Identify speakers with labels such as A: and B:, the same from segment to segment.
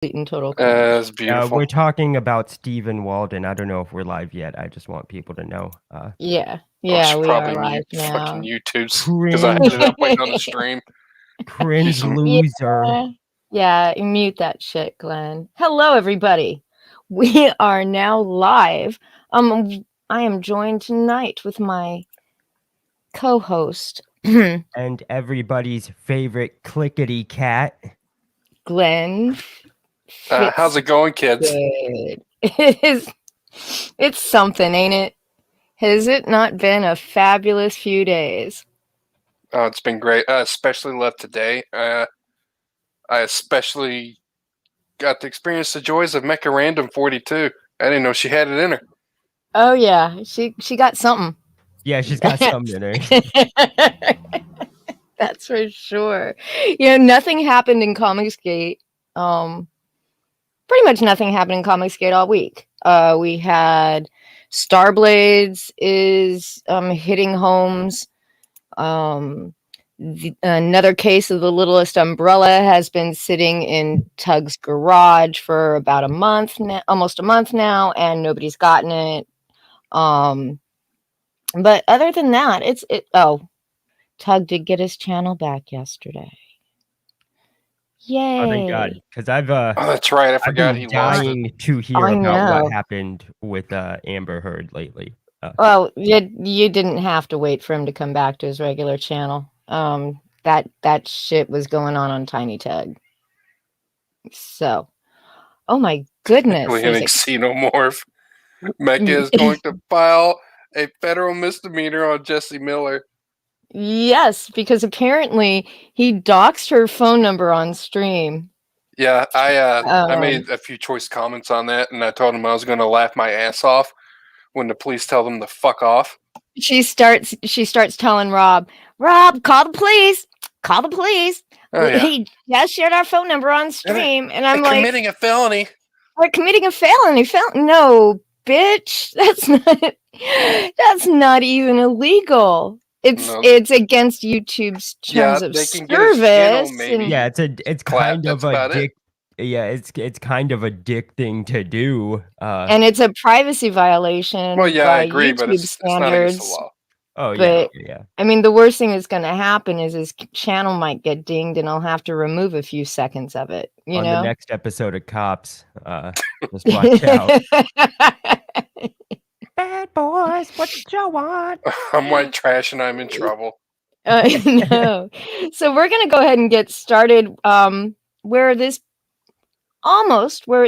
A: and total.
B: That's beautiful.
C: We're talking about Stephen Walden. I don't know if we're live yet. I just want people to know.
A: Yeah,
B: We
A: are
B: probably
A: live
B: mute
A: now.
B: fucking YouTube's because I ended up waiting on the stream.
C: Cringe loser.
A: Yeah, mute that shit, Glenn. Hello, everybody. We are now live. I am joined tonight with my co-host,
C: And everybody's favorite clickety cat,
A: Glenn.
B: How's it going, kids?
A: It's something, ain't it? Has it not been a fabulous few days?
B: Oh, it's been great. I especially left today. I especially got to experience the joys of MechaTantrum42. I didn't know she had it in her.
A: Oh yeah, she got something.
C: Yeah, she's got something in her.
A: That's for sure. Nothing happened in Comicsgate. Pretty much nothing happened in Comicsgate all week. We had Starblades is hitting homes. Another case of the Littlest Umbrella has been sitting in Tug's garage for about a month now, almost a month now, and nobody's gotten it. But other than that, Tug did get his channel back yesterday. Yay!
C: Oh, thank God, because
B: Oh, that's right. I forgot he lost it.
C: dying to hear about what happened with Amber Heard lately.
A: Well, you didn't have to wait for him to come back to his regular channel. That shit was going on Tiny Tug. So, oh my goodness.
B: Technically an xenomorph. Mecha is going to file a federal misdemeanor on Jesse Miller.
A: Yes, because apparently he doxed her phone number on stream.
B: Yeah, I made a few choice comments on that, and I told him I was going to laugh my ass off when the police tell them to fuck off. She starts
A: telling Rob, call the police. Call the police.
B: Oh, yeah.
A: He just shared our phone number on stream, and I'm like,
B: committing a felony.
A: We're committing a felony. No, bitch, that's not even illegal. It's against YouTube's terms of service.
C: Yeah, it's kind of a dick. Yeah, it's kind of a dick thing to do.
A: And it's a privacy violation.
B: Well, yeah, I agree,
A: YouTube
B: but it's not against the law.
C: Oh,
A: but,
C: yeah.
A: I mean, the worst thing that's going to happen is his channel might get dinged, and I'll have to remove a few seconds of it.
C: On the next episode of Cops, just watch out. Bad boys, what you want?
B: I'm white trash and I'm in trouble.
A: No. So we're going to go ahead and get started where it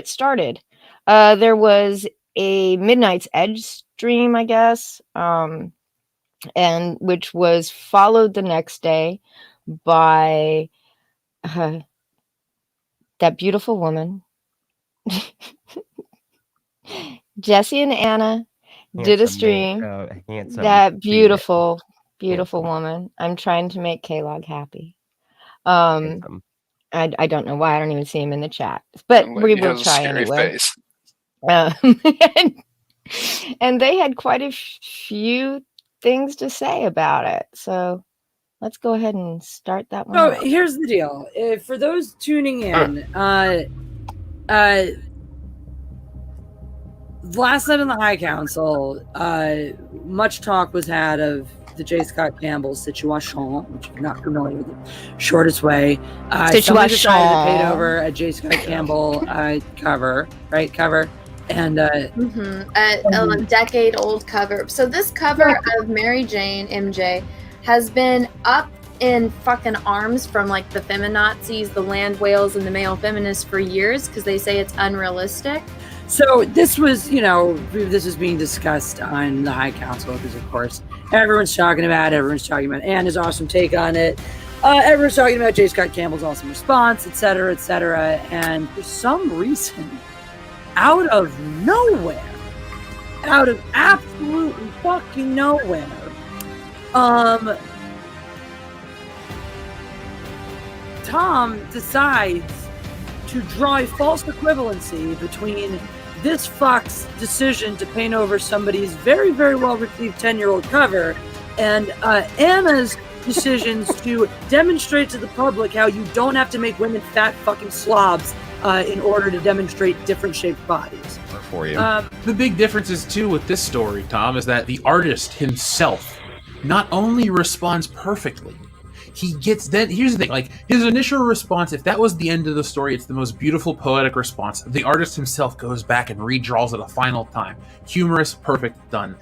A: started. There was a Midnight's Edge stream, I guess, and which was followed the next day by that beautiful woman. Jesse and Anna did a stream. That beautiful woman. I'm trying to make K-Log happy. I don't know why. I don't even see him in the chat, but we will try anyway. And they had quite a few things to say about it. So let's go ahead and start that one.
D: So here's the deal. For those tuning in, last night on the High Council, much talk was had of the J. Scott Campbell situation, which if you're not familiar with the shortest way. Somebody decided to paint over a J. Scott Campbell cover. And
E: a decade-old cover. So this cover of Mary Jane MJ has been up in fucking arms from like the feminazis, the land whales, and the male feminists for years because they say it's unrealistic.
D: So this was, this was being discussed on the High Council because, of course, everyone's talking about it. Everyone's talking about Anna's awesome take on it. Everyone's talking about J. Scott Campbell's awesome response, et cetera, et cetera. And for some reason, out of nowhere, out of absolutely fucking nowhere, Tom decides to draw a false equivalency between this fuck's decision to paint over somebody's very, very well-received 10-year-old cover and Anna's decisions to demonstrate to the public how you don't have to make women fat fucking slobs in order to demonstrate different shaped bodies.
F: For you.
G: The big difference is too with this story, Tom, is that the artist himself not only responds perfectly, he gets then here's the thing, like his initial response, if that was the end of the story, it's the most beautiful poetic response. The artist himself goes back and redraws it a final time. Humorous, perfect, done.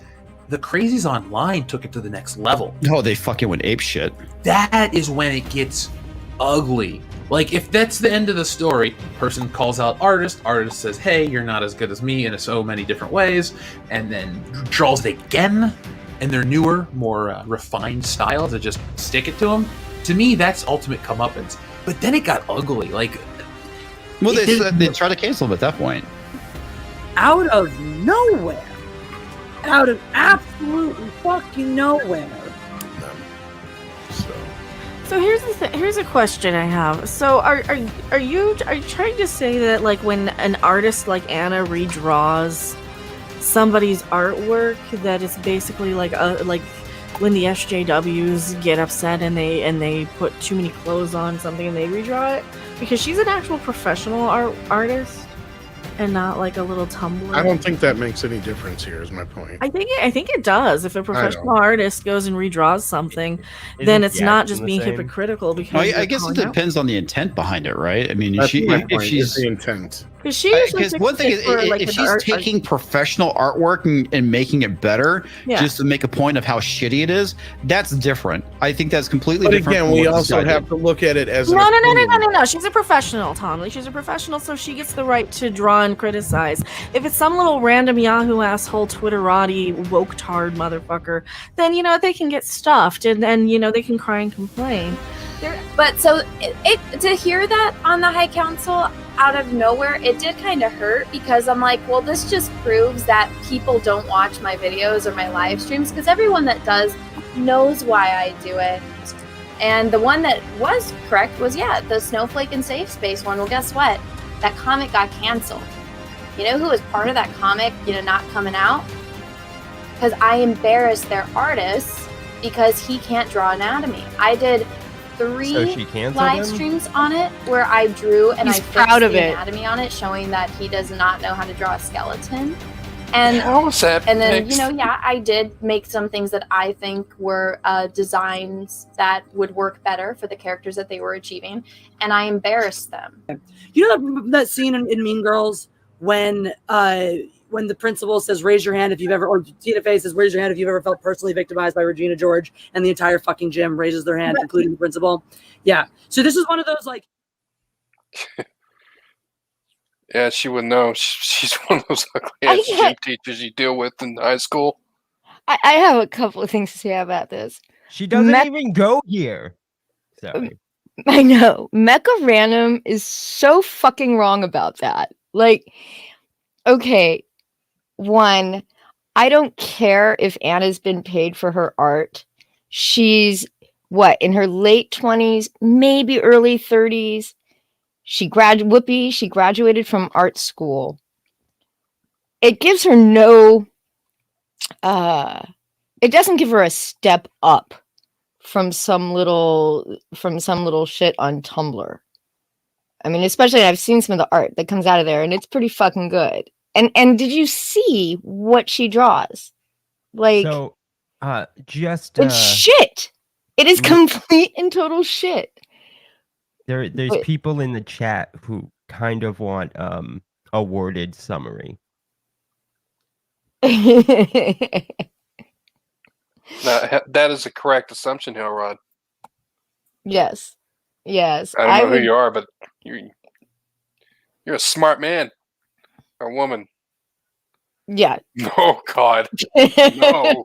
G: The crazies online took it to the next level.
F: Oh, they fucking went ape shit.
G: That is when it gets ugly. Like, if that's the end of the story, person calls out artist says, hey, you're not as good as me in so many different ways, and then draws it again in their newer, more refined style to just stick it to them. To me, that's ultimate comeuppance. But then it got ugly. Like,
F: well, they tried to cancel him at that point.
D: Out of nowhere. Out of absolutely fucking nowhere.
H: So here's a question I have. So are you trying to say that like when an artist like Anna redraws somebody's artwork, that it's basically like when the SJWs get upset and they put too many clothes on something and they redraw it, because she's an actual professional artist and not like a little Tumblr?
I: I don't think that makes any difference here, is my point.
H: I think it does. If a professional artist goes and redraws something, then it's not just being hypocritical. Because
F: I guess it depends on the intent behind it, right? I mean, if she's
I: the intent.
F: Because one thing is, if she's taking professional artwork and making it better just to make a point of how shitty it is, that's different. I think that's completely different.
I: But again, we also have to look at it as
H: no. She's a professional, Tom. Like, she's a professional, so she gets the right to draw and criticize. If it's some little random Yahoo asshole, Twitterati, woke tard motherfucker, then they can get stuffed and then they can cry and complain.
E: But so to hear that on the High Council out of nowhere, it did kind of hurt, because I'm like, well, this just proves that people don't watch my videos or my live streams, because everyone that does knows why I do it. And the one that was correct was, the Snowflake and Safe Space one. Well, guess what? That comic got canceled. You know who was part of that comic, not coming out? Because I embarrassed their artists because he can't draw anatomy. I did 3 live streams on it where I drew and I fixed the anatomy on it, showing that he does not know how to draw a skeleton. And then I did make some things that I think were designs that would work better for the characters that they were achieving, and I embarrassed them.
D: You know that scene in Mean Girls when the principal says, raise your hand if you've ever, or Tina Fey says, raise your hand if you've ever felt personally victimized by Regina George, and the entire fucking gym raises their hand, including the principal. Yeah. So this is one of those, like...
B: Yeah, she would know. She's one of those ugly-ass gym teachers you deal with in high school.
A: I have a couple of things to say about this.
C: She doesn't even go here. Sorry.
A: I know. Mecha Random is so fucking wrong about that. Like, okay... One, I don't care if Anna's been paid for her art. She's, in her late 20s, maybe early 30s. She graduated from art school. It gives her it doesn't give her a step up from some little shit on Tumblr. I mean, especially I've seen some of the art that comes out of there, and it's pretty fucking good. And did you see what she draws? Like,
C: so, it's
A: shit. It is complete and total shit.
C: There's people in the chat who kind of want a worded summary.
B: That is a correct assumption, Hellrod.
A: Yes.
B: I don't know who you are, but you're a smart man. A woman.
A: Yeah.
B: Oh, God. No.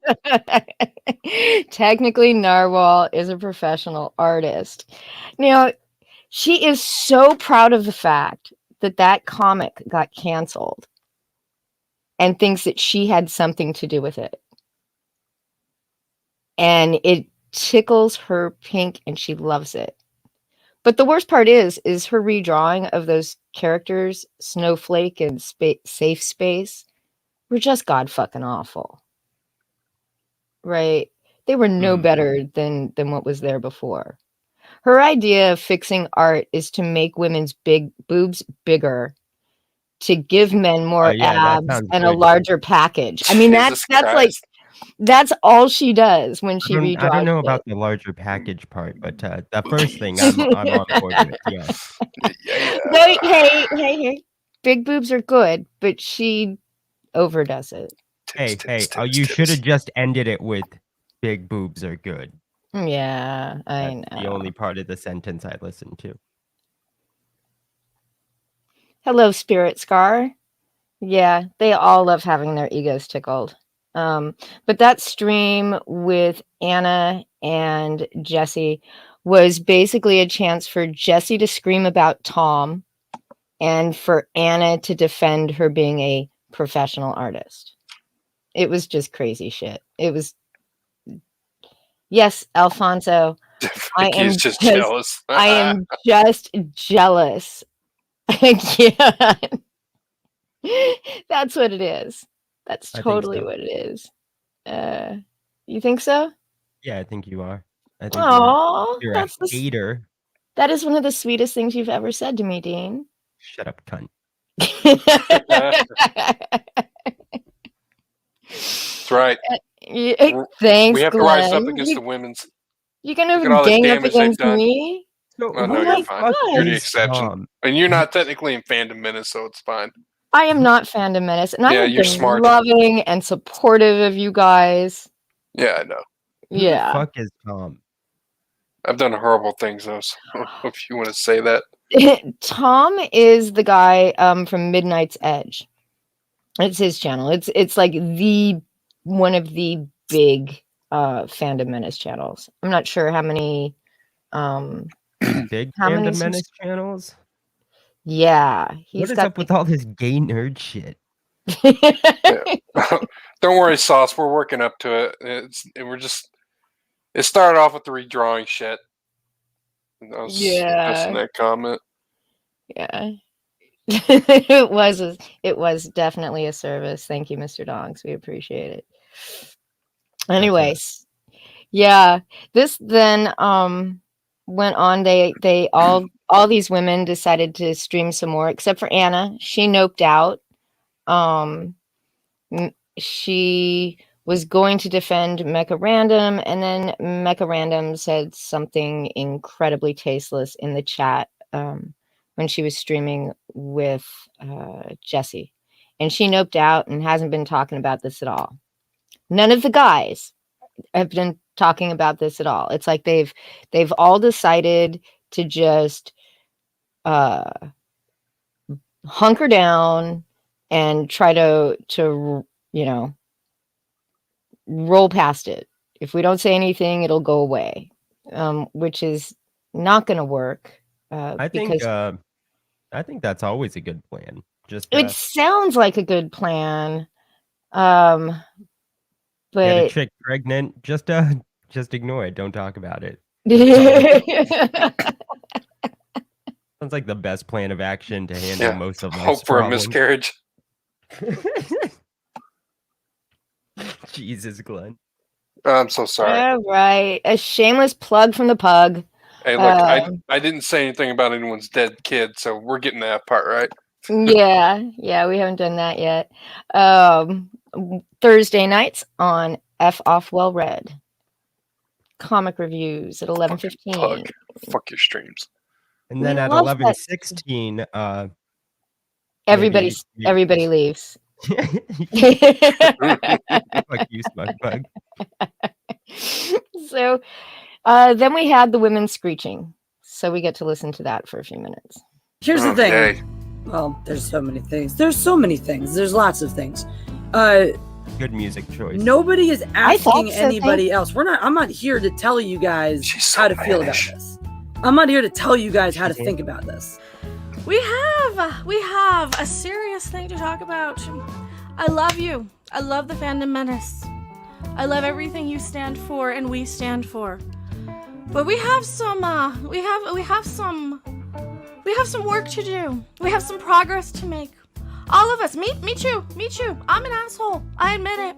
A: Technically, Narwhal is a professional artist. Now, she is so proud of the fact that comic got canceled and thinks that she had something to do with it. And it tickles her pink and she loves it. But the worst part is her redrawing of those characters, Snowflake and Safe Space, were just god fucking awful. Right? They were no better than what was there before. Her idea of fixing art is to make women's big boobs bigger, to give men more abs and a larger package. I mean, that's like that's all she does when she redraws.
C: I don't know about the larger package part, but the first thing I'm on board with. Yeah.
A: Hey. Big boobs are good, but she overdoes it.
C: Hey, you should have just ended it with big boobs are good.
A: Yeah, I know.
C: The only part of the sentence I listened to.
A: Hello, Spirit Scar. Yeah, they all love having their egos tickled. But that stream with Anna and Jesse was basically a chance for Jesse to scream about Tom and for Anna to defend her being a professional artist. It was just crazy shit. It was. Yes, Alfonso. I am just jealous. I am just jealous. Yeah. That's what it is. That's totally what it is. You think so?
C: Yeah, I think you are. I think you're a hater.
A: That is one of the sweetest things you've ever said to me, Dean.
C: Shut up, cunt.
B: That's right.
A: Thanks,
B: we have
A: Glenn.
B: to rise up against the women's.
A: You're gonna gang up against me?
B: No, you're fine. You're the exception. And you're not technically in Fandom Menace, so it's fine.
A: I am not Fandom Menace, and I have been loving and supportive of you guys.
B: Yeah, I know.
A: Yeah.
C: Who the fuck is Tom?
B: I've done horrible things, though, so if you want to say that.
A: Tom is the guy from Midnight's Edge. It's his channel. It's like one of the big Fandom Menace channels. I'm not sure how many
C: big Fandom Menace channels.
A: Yeah,
C: what is up with all this gay nerd shit?
B: Don't worry, Sauce. We're working up to it. It started off with the redrawing shit. I was just in that comment.
A: Yeah. It was definitely a service. Thank you, Mr. Donks. We appreciate it. Anyways, yeah, this then went on. They all these women decided to stream some more, except for Anna. She noped out. She was going to defend Mecha Random, and then Mecha Random said something incredibly tasteless in the chat when she was streaming with Jesse, and she noped out and hasn't been talking about this at all. None of the guys have been talking about this at all. It's like they've all decided to just hunker down and try to roll past it. If we don't say anything, it'll go away, which is not going to work. I think
C: that's always a good plan.
A: It sounds like a good plan, but
C: get a chick pregnant. Just ignore it. Don't talk about it. Sounds like the best plan of action to handle most of life's
B: hope for problems. A miscarriage.
C: Jesus, Glenn.
B: I'm so sorry.
A: All right, a shameless plug from the pug.
B: Hey, look, I didn't say anything about anyone's dead kid, so we're getting that part right.
A: Yeah, we haven't done that yet. Thursday nights on F Off Well Read. Comic reviews at 11:15.
B: Fuck your streams.
C: And then at 11:16,
A: everybody leaves.
C: Fuck you, smug bug.
A: So then we had the women screeching. So we get to listen to that for a few minutes.
D: Here's the thing. Well, there's so many things. There's lots of things.
C: Good music choice.
D: Nobody is asking anybody else. I'm not here to tell you guys how to feel about this. I'm not here to tell you guys how to think about this.
H: We have a serious thing to talk about. I love you. I love the Fandom Menace. I love everything you stand for and we stand for. But we have some work to do. We have some progress to make. All of us. Me too. I'm an asshole. I admit it.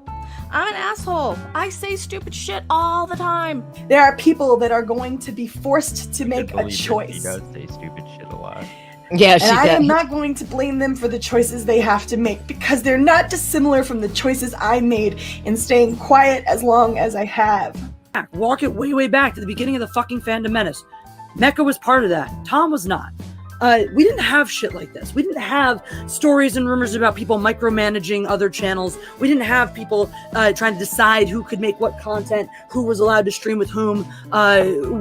H: I'm an asshole. I say stupid shit all the time.
J: There are people that are going to be forced to make a choice.
C: She does say stupid shit a lot.
A: Yeah, she
J: and I
A: does.
J: am not going to blame them for the choices they have to make because they're not dissimilar from the choices I made in staying quiet as long as I have.
D: Walk it way back to the beginning of the fucking Fandom Menace. Mecha was part of that. Tom was not. We didn't have shit like this. We didn't have stories and rumors about people micromanaging other channels. We didn't have people trying to decide who could make what content, who was allowed to stream with whom,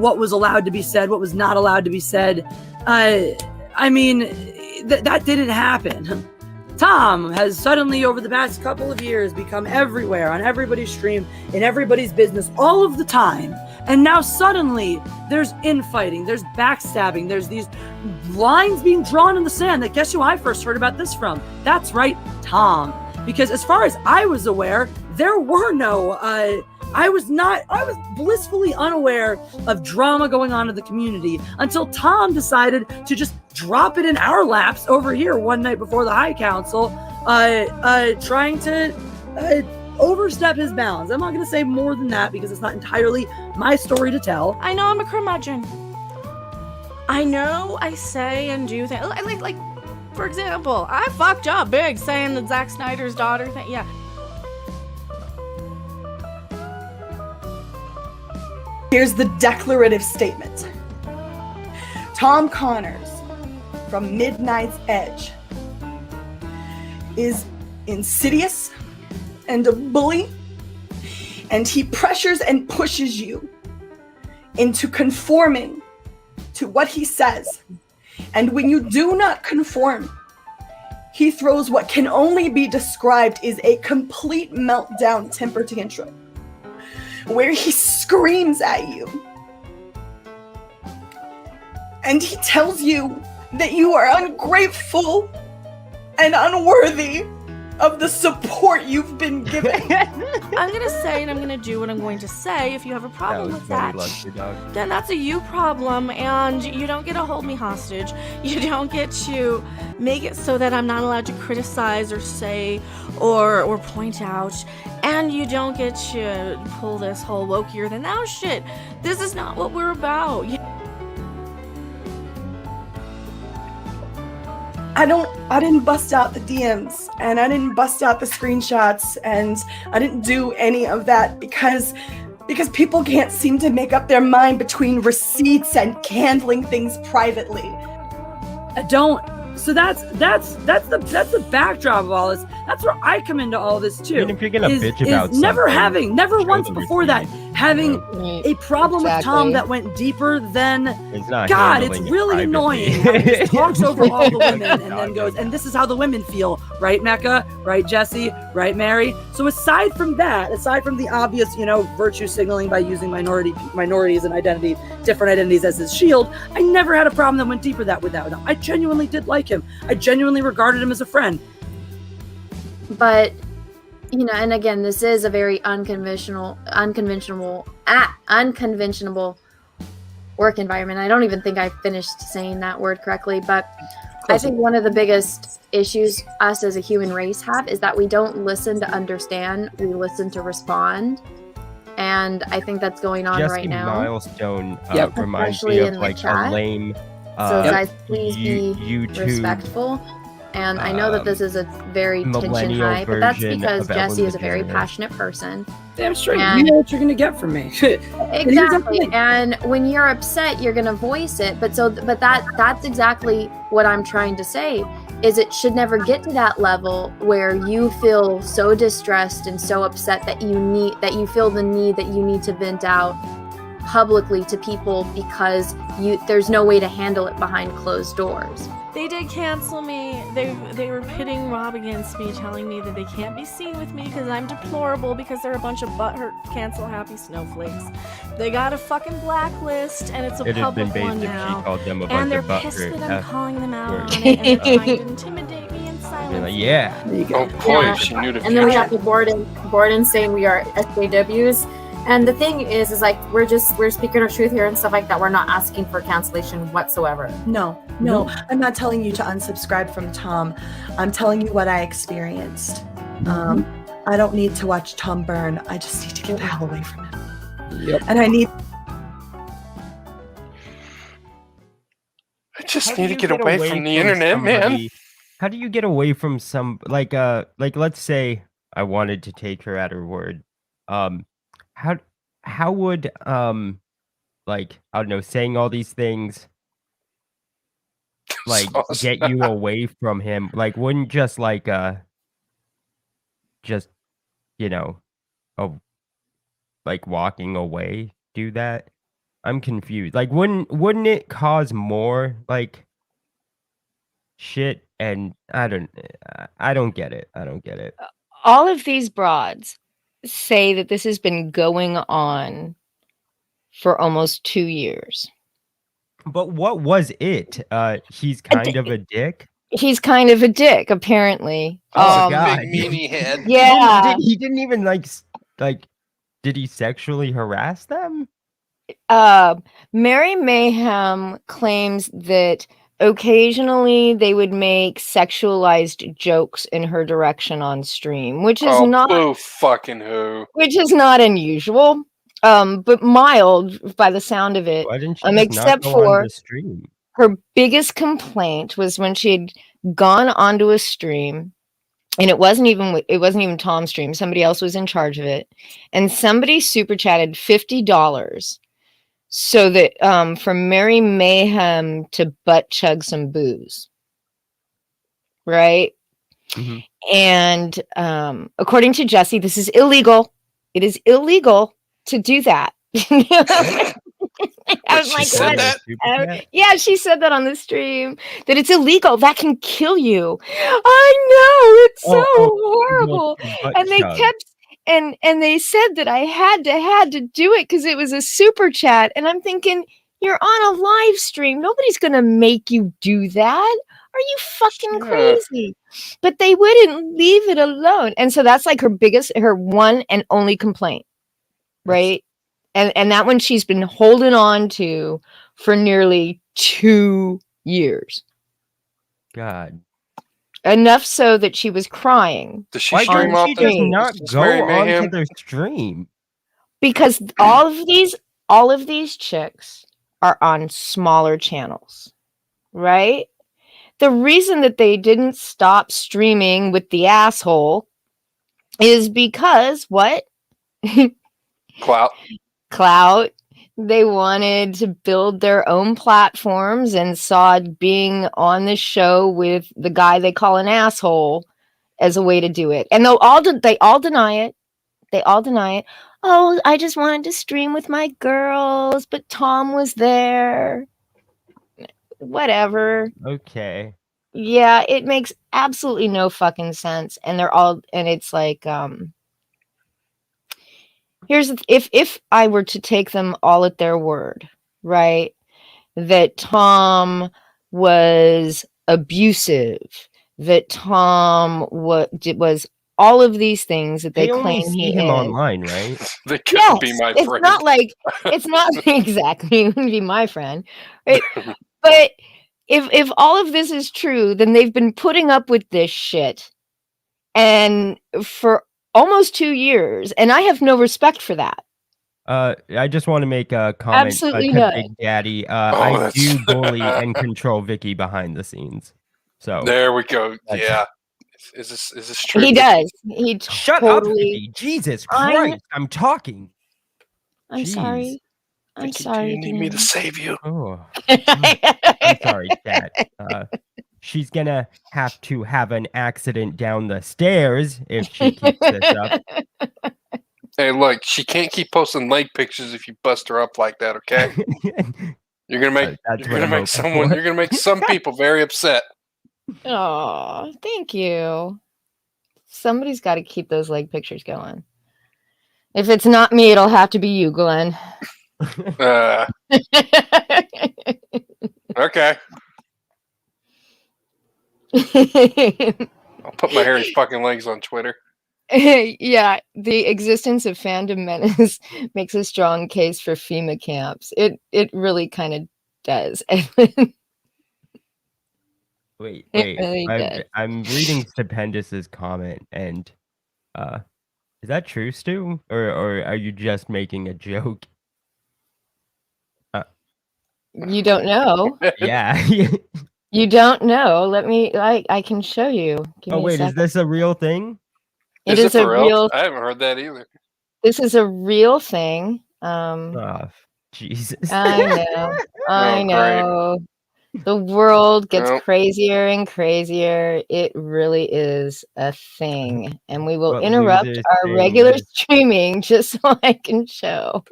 D: what was allowed to be said, what was not allowed to be said. I mean, that didn't happen. Tom has suddenly, over the past couple of years, become everywhere, on everybody's stream, in everybody's business, all of the time. And now suddenly, there's infighting, there's backstabbing, there's these lines being drawn in the sand that guess who I first heard about this from? That's right, Tom. Because as far as I was aware, there were no, I was blissfully unaware of drama going on in the community until Tom decided to just drop it in our laps over here one night before the High Council, trying to overstep his bounds. I'm not going to say more than that because it's not entirely my story to tell.
H: I know I'm a curmudgeon. I know I say and do things. Like, for example, I fucked up big saying that Zack Snyder's daughter thing. Yeah.
J: Here's the declarative statement. Tom Connors from Midnight's Edge is insidious and a bully, and he pressures and pushes you into conforming to what he says. And when you do not conform, he throws what can only be described as a complete meltdown temper tantrum, where he screams at you and he tells you that you are ungrateful and unworthy of the support you've been given.
H: I'm gonna say and I'm gonna do what I'm going to say. If you have a problem with that, then that's a you problem, and you don't get to hold me hostage. You don't get to make it so that I'm not allowed to criticize or say or point out, and you don't get to pull this whole wokier than thou shit. This is not what we're about.
J: I didn't bust out the DMs, and I didn't bust out the screenshots, and I didn't do any of that because people can't seem to make up their mind between receipts and handling things privately.
D: I don't. So that's the backdrop of all this. That's where I come into all this too.
C: I mean, if you're gonna bitch about
D: never once before that having a problem with Tom that went deeper than God. It's really annoying. How he just talks over all the women and then goes, and this is how the women feel, right, Mecha? Right, Jesse? Right, Mary? So aside from the obvious, virtue signaling by using minorities and different identities as his shield, I never had a problem that went deeper with that. I genuinely did like him. I genuinely regarded him as a friend.
E: But, and again, this is a very unconventional work environment. I don't even think I finished saying that word correctly, but I think one of the biggest issues us as a human race have is that we don't listen to understand, we listen to respond. And I think that's going on right now.
C: Milestone reminds me of like a lame
E: so guys, please be respectful. And I know that this is a very tension high, but that's because Jesse is a very passionate person.
D: Damn straight. You know what you're gonna get from me.
E: Exactly. And when you're upset, you're gonna voice it. But that's exactly what I'm trying to say. Is it should never get to that level where you feel so distressed and so upset that you feel the need that you need to vent out publicly to people because there's no way to handle it behind closed doors.
H: They did cancel me. They were pitting Rob against me, telling me that they can't be seen with me because I'm deplorable because they're a bunch of butthurt cancel happy snowflakes. They got a fucking blacklist and it's a public one now. And they're pissed that I'm calling them out on it and trying to intimidate me in silence.
C: Like, yeah.
B: Oh boy, she knew the future.
K: And then we have the Borden saying we are SJWs. And the thing is like we're speaking our truth here and stuff like that. We're not asking for cancellation whatsoever.
J: No. I'm not telling you to unsubscribe from Tom. I'm telling you what I experienced. I don't need to watch Tom burn. I just need to get the hell away from him.
F: Yep.
J: And I need.
B: I just need to get away from the internet, man.
C: How do you get away from like let's say I wanted to take her at her word. How would like, I don't know, saying all these things like get you away from him? Like, wouldn't just like just, you know, like walking away do that? I'm confused. Like, wouldn't it cause more like shit? And I don't get it. I don't get it.
A: All of these broads say that this has been going on for almost 2 years.
C: But what was it? He's kind of a dick.
A: He's kind of a dick, apparently.
B: Oh God! Big meanie head.
A: Yeah.
C: He didn't even like. Did he sexually harass them?
A: Mary Mayhem claims that occasionally they would make sexualized jokes in her direction on stream, which is not which is not unusual, but mild by the sound of it. Except for her biggest complaint was when she had gone onto a stream, and it wasn't even Tom's stream. Somebody else was in charge of it, and somebody super chatted $50. So that for Mary Mayhem to butt chug some booze, right?
C: Mm-hmm.
A: And according to Jesse, this is illegal. It is illegal to do that. I was like, what? Yeah, she said that on the stream, that it's illegal. That can kill you. I know, it's so horrible. And they kept and they said that I had to do it because it was a super chat. And I'm thinking, you're on a live stream. Nobody's gonna make you do that. Are you fucking crazy? But they wouldn't leave it alone. And so that's like her one and only complaint. Right? And that one she's been holding on to for nearly 2 years.
C: God.
A: Enough so that she was crying.
B: Does she stream off
C: not go onto their stream?
A: Because all of these chicks are on smaller channels, right? The reason that they didn't stop streaming with the asshole is because what? Clout. They wanted to build their own platforms and saw being on the show with the guy they call an asshole as a way to do it. And they all deny it. They all deny it. Oh, I just wanted to stream with my girls, but Tom was there. Whatever.
C: Okay.
A: Yeah, it makes absolutely no fucking sense. And it's like, if I were to take them all at their word, right, that Tom was abusive, that Tom was all of these things that they claim
C: see him online, right?
B: They couldn't be my friend.
A: It's not exactly, he wouldn't be my friend, right? But if all of this is true, then they've been putting up with this shit, and for almost 2 years, and I have no respect for that.
C: I just want to make a comment.
A: Absolutely not.
C: Big Daddy, I do bully and control Vicky behind the scenes. So
B: there we go. Yeah. Is this true?
A: He does. He
C: shut up, Vicky. Jesus Christ! I'm talking.
A: I'm sorry. I'm sorry.
B: You need me to save you.
C: Oh, I'm sorry, Dad. She's gonna have to have an accident down the stairs if she keeps this up.
B: Hey, look, she can't keep posting leg pictures if you bust her up like that, okay? You're gonna make some people very upset.
A: Oh, thank you. Somebody's got to keep those leg pictures going. If it's not me, it'll have to be you, Glenn.
B: Okay. I'll put my hairy fucking legs on Twitter.
A: Yeah, the existence of fandom menace makes a strong case for FEMA camps. It really kind of does.
C: Wait.
A: Really
C: I'm reading Stupendous' comment, and Is that true, Stu? Or are you just making a joke?
A: You don't know.
C: Yeah.
A: You don't know. Let me. I can show you. Give
C: Oh
A: me a
C: wait, is
A: second.
C: this a real thing?
A: It is a real.
B: I haven't heard that either.
A: This is a real thing.
C: Oh, Jesus.
A: I know. I
B: Oh,
A: know. The world gets crazier and crazier. It really is a thing. And we will
C: What
A: interrupt
C: loser
A: our
C: thing
A: regular
C: is-
A: streaming just so I can show.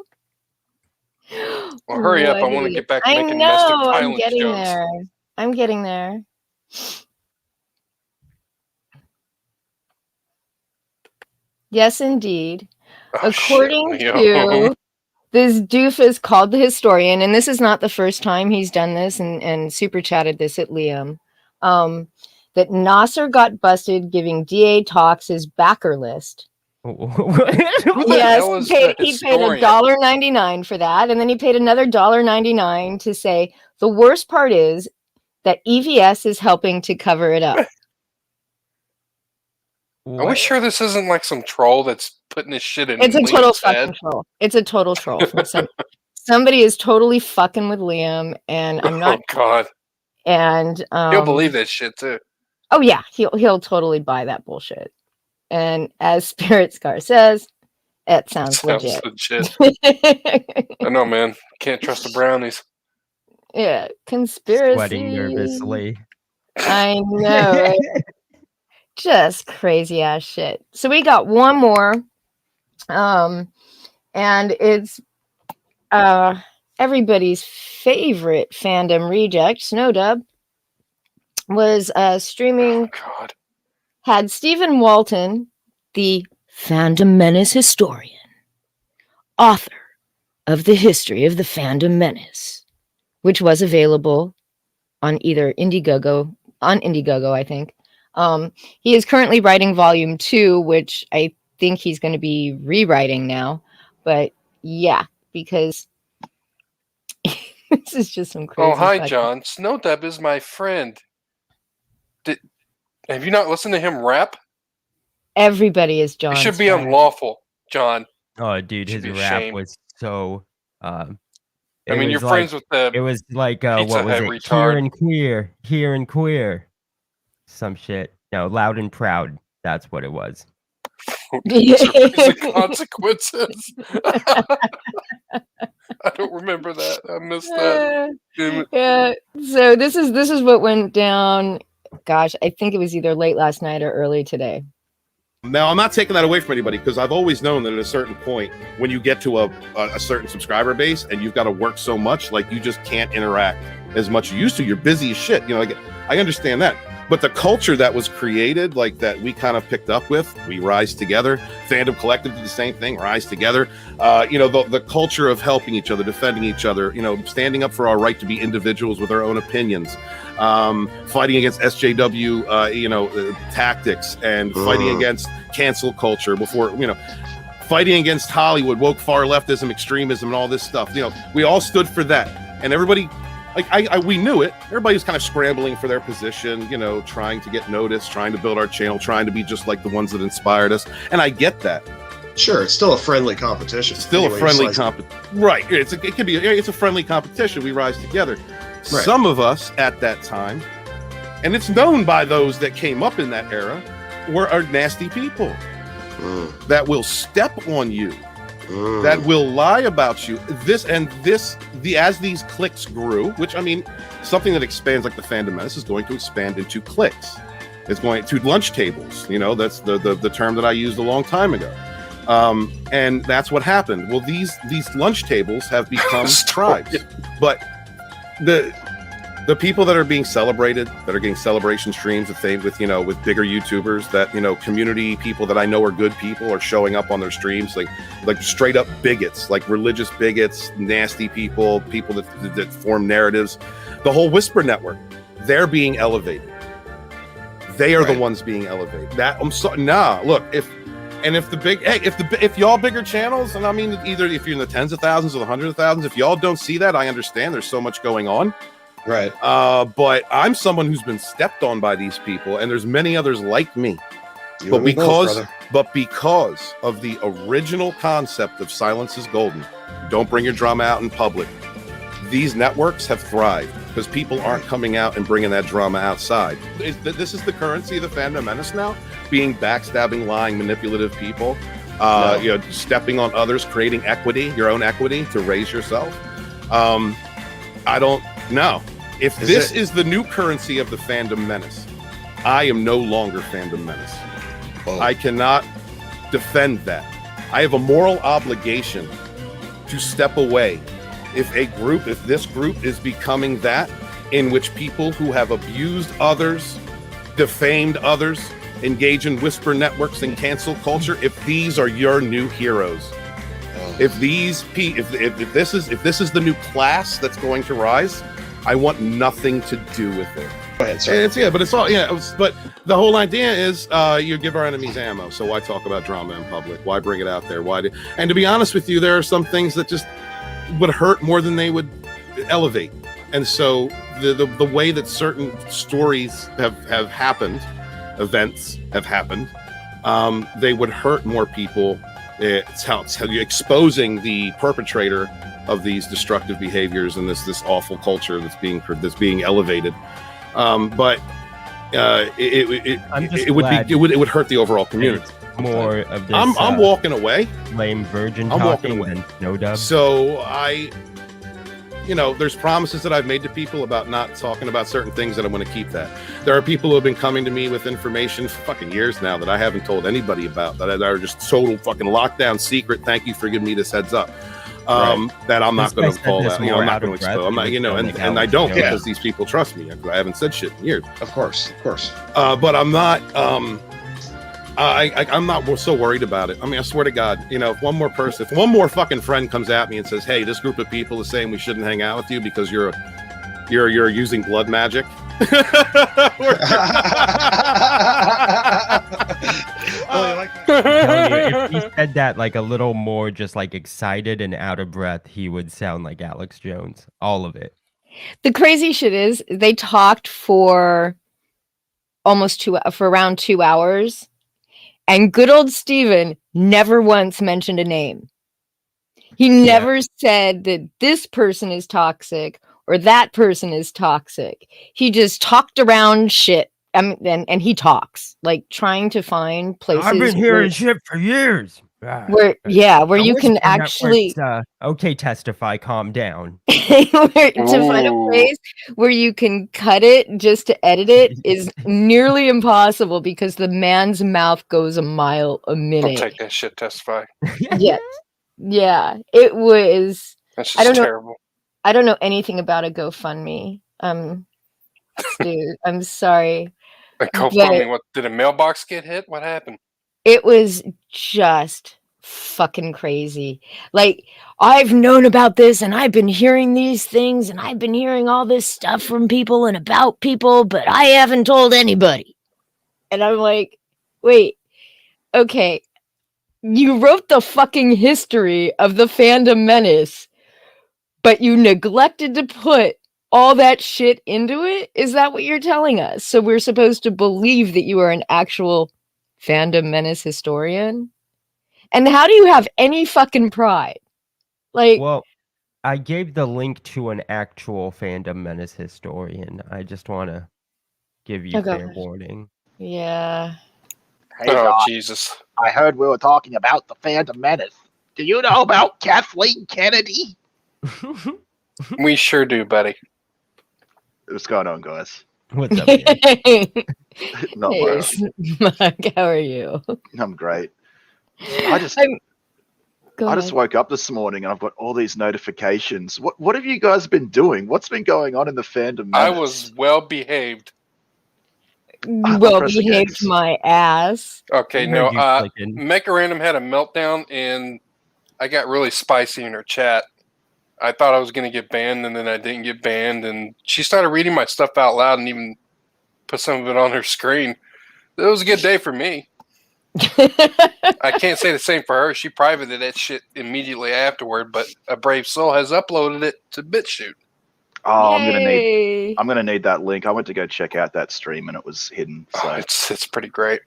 B: Well, hurry up. I want to get back to making domestic violence
A: I'm getting
B: jokes.
A: there. I'm getting there. Yes, indeed.
B: Oh,
A: According
B: shit,
A: to this doofus called the Historian, and this is not the first time he's done this and super chatted this at Liam, that Nasser got busted giving DA talks his backer list. Yes, he paid $1.99 for that, and then he paid another $1.99 to say the worst part is that EVS is helping to cover it up.
B: Are we sure this isn't like some troll that's putting this shit in?
A: It's a total
B: Liam's
A: fucking
B: head?
A: troll. It's a total troll. Somebody is totally fucking with Liam, and I'm not.
B: Oh God.
A: And
B: he'll believe that shit too.
A: Oh yeah, he'll totally buy that bullshit. And as Spirit Scar says, it sounds legit.
B: I know, man. Can't trust the brownies.
A: Yeah, conspiracy.
C: Sweating nervously.
A: I know. Right? Just crazy ass shit. So we got one more, and it's everybody's favorite fandom reject, Snowdub, was streaming.
B: Oh, God.
A: Had Stephen Walton, the Fandom Menace historian, author of the history of the Fandom Menace, which was available on either Indiegogo, I think. He is currently writing volume 2, which I think he's going to be rewriting now. But yeah, because this is just some crazy.
B: Oh, hi, John. Snowdub is my friend. Have you not listened to him rap?
A: Everybody is John.
B: It should be unlawful, John.
C: Oh, dude, his rap was so.
B: I mean, you're friends with the.
C: It was like what was it?
B: Retard.
C: Here and queer, some shit. No, loud and proud. That's what it was.
B: The consequences. I don't remember that. I missed that.
A: Yeah. So this is what went down. Gosh, I think it was either late last night or early today.
I: Now, I'm not taking that away from anybody because I've always known that at a certain point, when you get to a certain subscriber base and you've got to work so much, like you just can't interact as much as you used to. You're busy as shit. You know, like, I understand that. But the culture that was created, like that we kind of picked up with, we rise together. Fandom Collective did the same thing, rise together. You know, the culture of helping each other, defending each other, you know, standing up for our right to be individuals with our own opinions, fighting against SJW, you know, tactics, and fighting against cancel culture before, you know, fighting against Hollywood, woke far leftism, extremism, and all this stuff. You know, we all stood for that. And everybody, like we knew it. Everybody was kind of scrambling for their position, you know, trying to get noticed, trying to build our channel, trying to be just like the ones that inspired us. And I get that.
L: Sure, it's still a friendly competition.
I: Still a friendly competition. Right. It's a friendly competition. We rise together. Right. Some of us at that time, and it's known by those that came up in that era, are nasty people that will step on you. That will lie about you. As these cliques grew, which I mean, something that expands like the Fandom Menace is going to expand into cliques. It's going to lunch tables. You know, that's the term that I used a long time ago. And that's what happened. Well, these lunch tables have become tribes. But the people that are being celebrated, that are getting celebration streams with bigger YouTubers, that, you know, community people that I know are good people are showing up on their streams, like straight up bigots, like religious bigots, nasty people that form narratives. The whole Whisper Network, they're being elevated. They are the ones being elevated. Look, if y'all bigger channels, and I mean, either if you're in the tens of thousands or the hundreds of thousands, if y'all don't see that, I understand. There's so much going on.
L: Right.
I: But I'm someone who's been stepped on by these people, and there's many others like me But because of the original concept of silence is golden, don't bring your drama out in public, these networks have thrived because people aren't coming out and bringing that drama outside. This is the currency of the fandom menace now, being backstabbing, lying, manipulative people, stepping on others, creating equity, your own equity to raise yourself. I don't know. If this is the new currency of the fandom menace, I am no longer fandom menace. Oh. I cannot defend that. I have a moral obligation to step away if this group is becoming that, in which people who have abused others, defamed others, engage in whisper networks and cancel culture, if these are your new heroes, if this is the new class that's going to rise, I want nothing to do with it. Go ahead, but the whole idea is you give our enemies ammo. So why talk about drama in public? Why bring it out there? And to be honest with you, there are some things that just would hurt more than they would elevate. And so the way that certain stories have happened, events have happened, they would hurt more people. It's how you're exposing the perpetrator of these destructive behaviors and this awful culture that's being elevated. But it would hurt the overall community.
C: More of this.
I: I'm walking away.
C: Lame virgin.
I: I'm walking away.
C: No dub.
I: So there's promises that I've made to people about not talking about certain things, that I'm going to keep that. There are people who have been coming to me with information for fucking years now that I haven't told anybody about, that are just total fucking lockdown secret. Thank you for giving me this heads up. That I'm not going to call out. I'm not going to expose. I'm not, and I don't, because these people trust me. I haven't said shit in years.
L: Of course.
I: But I'm not. I'm not so worried about it. I mean, I swear to God, if one more fucking friend comes at me and says, "Hey, this group of people is saying we shouldn't hang out with you because you're using blood magic."
C: If he said that like a little more just like excited and out of breath, he would sound like Alex Jones. All of it.
A: The crazy shit is they talked for around 2 hours, and good old Steven never once mentioned a name. He never said that this person is toxic or that person is toxic. He just talked around shit. And he talks, like, trying to find places.
C: I've been hearing shit for years.
A: Where you can actually
C: okay, testify, calm down.
A: To find a place where you can cut it just to edit it is nearly impossible, because the man's mouth goes a mile a minute.
B: Don't take that shit, testify.
A: Yeah, it was.
B: That's just terrible.
A: I don't know anything about a GoFundMe. Dude, I'm sorry.
B: A GoFundMe? What, did a mailbox get hit? What happened?
A: It was just fucking crazy. Like, I've known about this, and I've been hearing these things, and I've been hearing all this stuff from people and about people, but I haven't told anybody. And I'm like, wait, okay, you wrote the fucking history of the fandom menace, but you neglected to put all that shit into it? Is that what you're telling us? So we're supposed to believe that you are an actual fandom menace historian? And how do you have any fucking pride? Like,
C: well, I gave the link to an actual fandom menace historian. I just want to give you fair warning.
A: Yeah.
M: Hey,
B: Jesus.
M: I heard we were talking about the fandom menace. Do you know about Kathleen Kennedy?
B: We sure do, buddy.
M: What's going on, guys?
C: What's up?
M: Not
A: much. Mark, how are you?
M: I'm great. I just woke up this morning and I've got all these notifications. What have you guys been doing? What's been going on in the fandom menace?
B: I was well behaved.
A: Well behaved, my ass.
B: Okay, no. MechaRandom had a meltdown and I got really spicy in her chat. I thought I was going to get banned, and then I didn't get banned, and she started reading my stuff out loud and even put some of it on her screen. It was a good day for me. I can't say the same for her. She privated that shit immediately afterward, but a brave soul has uploaded it to BitChute.
M: Oh, I'm gonna need that link. I went to go check out that stream and it was hidden. So
B: it's pretty great.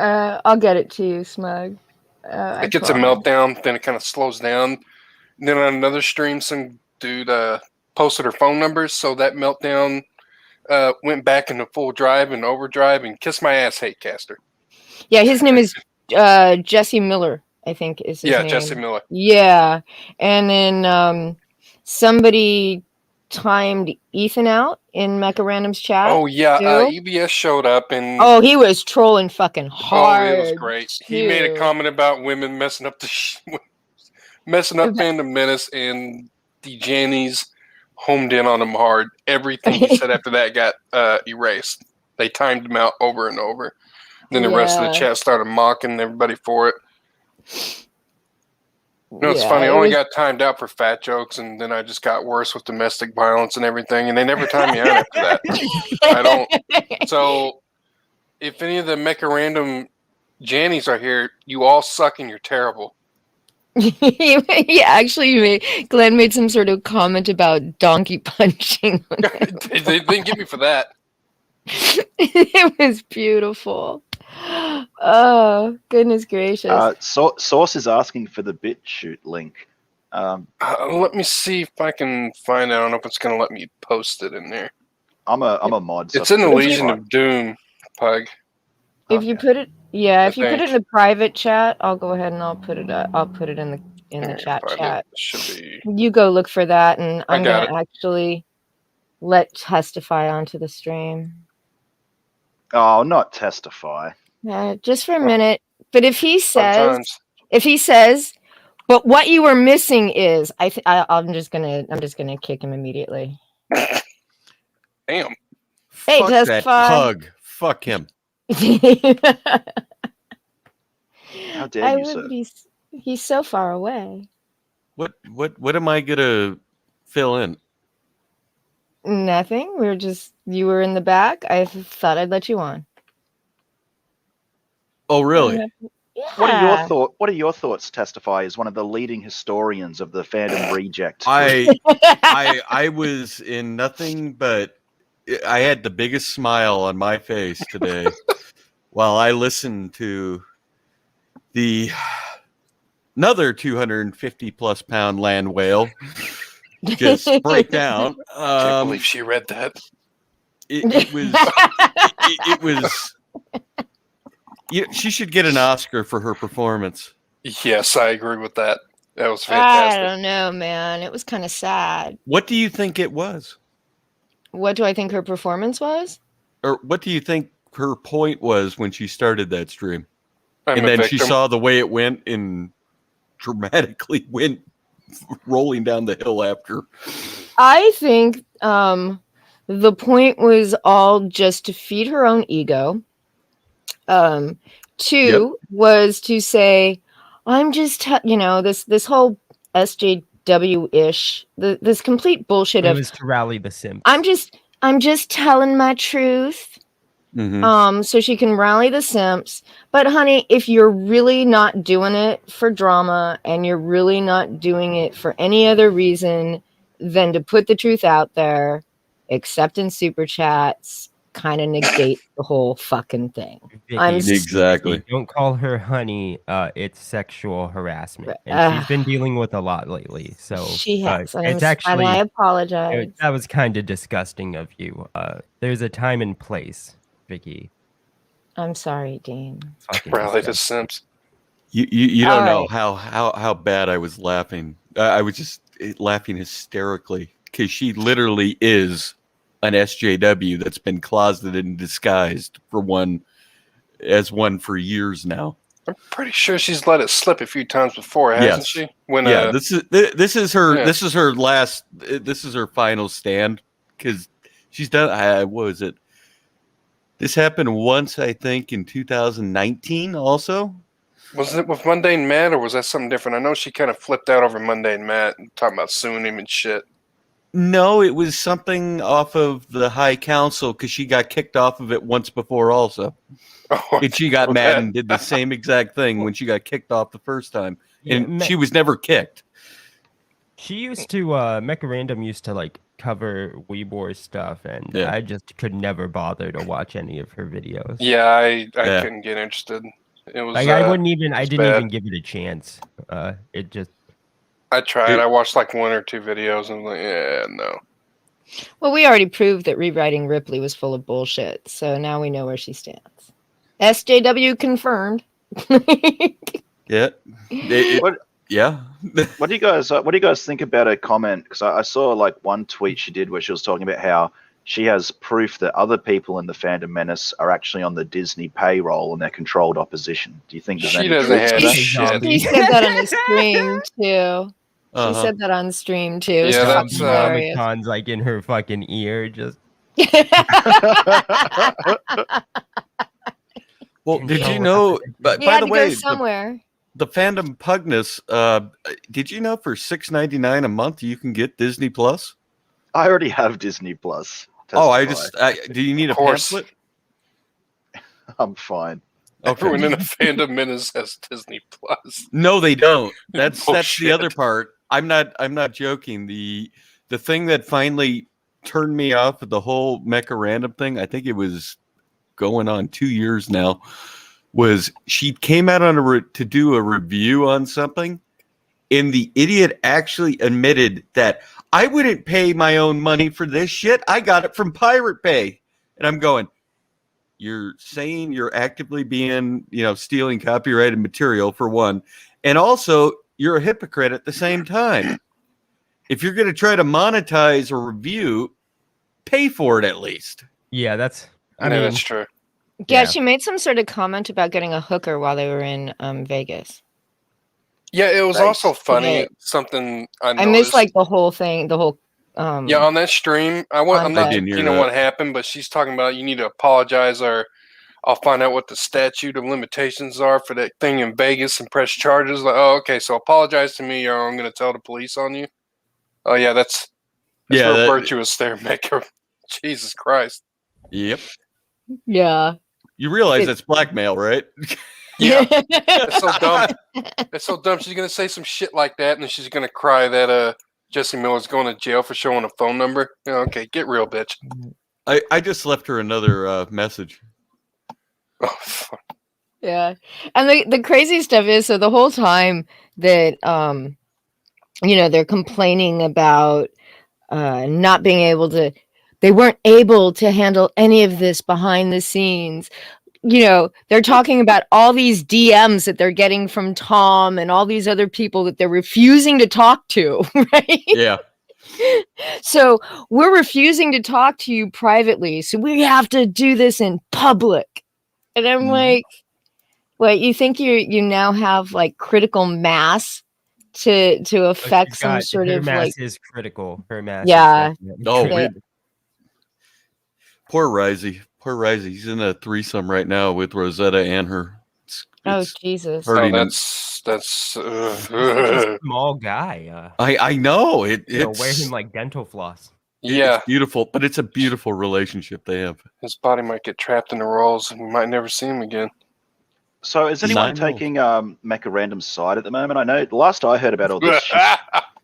A: I'll get it to you, Smug.
B: It gets a meltdown, then it kind of slows down. And then on another stream, some dude posted her phone numbers, so that meltdown went back into full drive and overdrive and kiss my ass, hate caster.
A: Yeah, his name is Jesse Miller, I think is his name.
B: Yeah, Jesse Miller.
A: Yeah, and then somebody timed Ethan out in Mecha Random's chat.
B: Oh yeah, EBS showed up and
A: he was trolling fucking hard.
B: Oh, it was great. Too. He made a comment about women messing up messing up Phantom Menace, and the Jannies homed in on him hard. Everything he said after that got erased. They timed him out over and over. Then the rest of the chat started mocking everybody for it. It's funny. I only got timed out for fat jokes, and then I just got worse with domestic violence and everything, and they never timed me out after that. I don't. So, if any of the Mecha Random Jannies are here, you all suck and you're terrible.
A: Actually, Glenn made some sort of comment about donkey punching.
B: They didn't get me for that.
A: It was beautiful. Oh, goodness gracious.
M: Source is asking for the BitChute link.
B: Let me see if I can find it. I don't know if it's going to let me post it in there.
M: I'm a mod.
B: It's in the Legion of Doom, Pug.
A: If you put it, if you put it in the private chat, I'll go ahead and I'll put it in the chat.
B: Should be.
A: You go look for that, and I'm going to actually let Testify onto the stream.
M: Oh, not Testify.
A: Just for a minute. But if he says, but what you were missing is, I'm just gonna kick him immediately.
B: Damn.
A: Hey,
N: Fuck
A: Testify.
N: That Pug. Fuck him.
M: How dare you, sir?
A: He's so far away.
N: What am I gonna fill in?
A: Nothing. You were in the back. I thought I'd let you on.
N: Oh, really?
A: Yeah.
M: What are your thoughts? Testify as one of the leading historians of the fandom reject.
N: I was in nothing but I had the biggest smile on my face today while I listened to another 250 plus pound land whale just break down.
B: I can't believe she read that.
N: It was. She should get an Oscar for her performance.
B: Yes, I agree with that. That was fantastic.
A: I don't know, man. It was kind of sad.
N: What do you think it was?
A: What do I think her performance was?
N: Or what do you think her point was when she started that stream?
B: And then
N: she saw the way it went and dramatically went rolling down the hill after.
A: I think the point was all just to feed her own ego. Two was to say, I'm just, this whole SJW-ish, this complete bullshit
C: It was to rally the simps.
A: I'm just telling my truth.
N: Mm-hmm.
A: So she can rally the simps. But honey, if you're really not doing it for drama and you're really not doing it for any other reason than to put the truth out there, except in super chats, kind of negate the whole fucking thing.
N: Exactly.
C: Don't call her honey. It's sexual harassment, and she's been dealing with a lot lately. So
A: she has.
C: It's actually.
A: I apologize.
C: That was kind of disgusting of you. There's a time and place, Vicky.
A: I'm sorry, Dean.
B: Rally the simps.
N: You don't know how bad I was laughing. I was just laughing hysterically because she literally is an SJW that's been closeted and disguised for one for years now.
B: I'm pretty sure she's let it slip a few times before, hasn't she?
N: This is her last. This is her final stand because she's done. What was it? This happened once, I think, in 2019. Also,
B: was it with Mundane Matt or was that something different? I know she kind of flipped out over Mundane Matt and talking about suing him and shit.
N: No, it was something off of the High Council because she got kicked off of it once before also. And she got mad and did the same exact thing when she got kicked off the first time. And she was never kicked.
C: She used to, Mecha Random used to cover Weebor's stuff, and I just could never bother to watch any of her videos.
B: Yeah, I couldn't get interested. It was
C: like I didn't even give it a chance. It just
B: I tried. I watched like 1 or 2 videos and I'm like, yeah, no.
A: Well, we already proved that rewriting Ripley was full of bullshit, so now we know where she stands. SJW confirmed.
N: Yeah. Yeah.
M: What do you guys think about her comment? Because I saw like one tweet she did where she was talking about how she has proof that other people in the Fandom Menace are actually on the Disney payroll and they're controlled opposition. Do you think there's
B: she
M: any
B: doesn't
M: truth
B: have
M: to that?
B: shit?
A: She said that on the stream too. She said that on stream too.
B: Yeah, that's
C: Comic-Con's like in her fucking ear, just.
N: Well, did you know? But by the way,
A: somewhere.
N: The Fandom Pugness. Did you know for $6.99 a month you can get Disney Plus?
M: I already have Disney Plus.
N: Do you need a pamphlet?
M: I'm fine.
N: Okay.
B: Everyone in the Fandom Menace has Disney Plus.
N: No, they don't. That's the other part. I'm not joking. The thing that finally turned me off of the whole Mecha Random thing, I think it was going on 2 years now, was she came out on to do a review on something, and the idiot actually admitted that I wouldn't pay my own money for this shit. I got it from Pirate Bay. And I'm going, you're saying you're actively being, stealing copyrighted material for one. And also you're a hypocrite at the same time. If you're going to try to monetize a review, pay for it at least.
C: Yeah, that's
B: true.
A: Yeah, she made some sort of comment about getting a hooker while they were in Vegas.
B: Yeah, it was also funny. Something I
A: missed like the whole thing, on
B: that stream. I'm not what happened, but she's talking about you need to apologize or I'll find out what the statute of limitations are for that thing in Vegas and press charges. Like, oh, okay, so apologize to me or I'm going to tell the police on you. Oh yeah, that's real virtuous there, Maker. Jesus Christ.
N: Yep.
A: Yeah.
N: You realize that's blackmail, right?
B: Yeah. That's so dumb. That's so dumb. She's gonna say some shit like that, and then she's gonna cry that Jesse Miller's going to jail for showing a phone number. Okay, get real, bitch.
N: I just left her another message.
B: Oh, fuck.
A: Yeah, and the crazy stuff is, so the whole time that they're complaining about not being able to, they weren't able to handle any of this behind the scenes. They're talking about all these DMs that they're getting from Tom and all these other people that they're refusing to talk to, right?
N: Yeah.
A: So we're refusing to talk to you privately, so we have to do this in public. And I'm like, what, you think you now have like critical mass to affect some sort of
C: mass
A: like
C: is critical. Her mass
N: Poor Risey. Poor Risey. He's in a threesome right now with Rosetta and her.
A: It's
B: Jesus. That's
C: a small guy.
N: I know it's
C: wear him like dental floss.
B: Yeah,
N: it's beautiful, but it's a beautiful relationship they have.
B: His body might get trapped in the rolls, and we might never see him again.
M: So, is anyone taking Mecha Random's side at the moment? I know the last I heard about all this,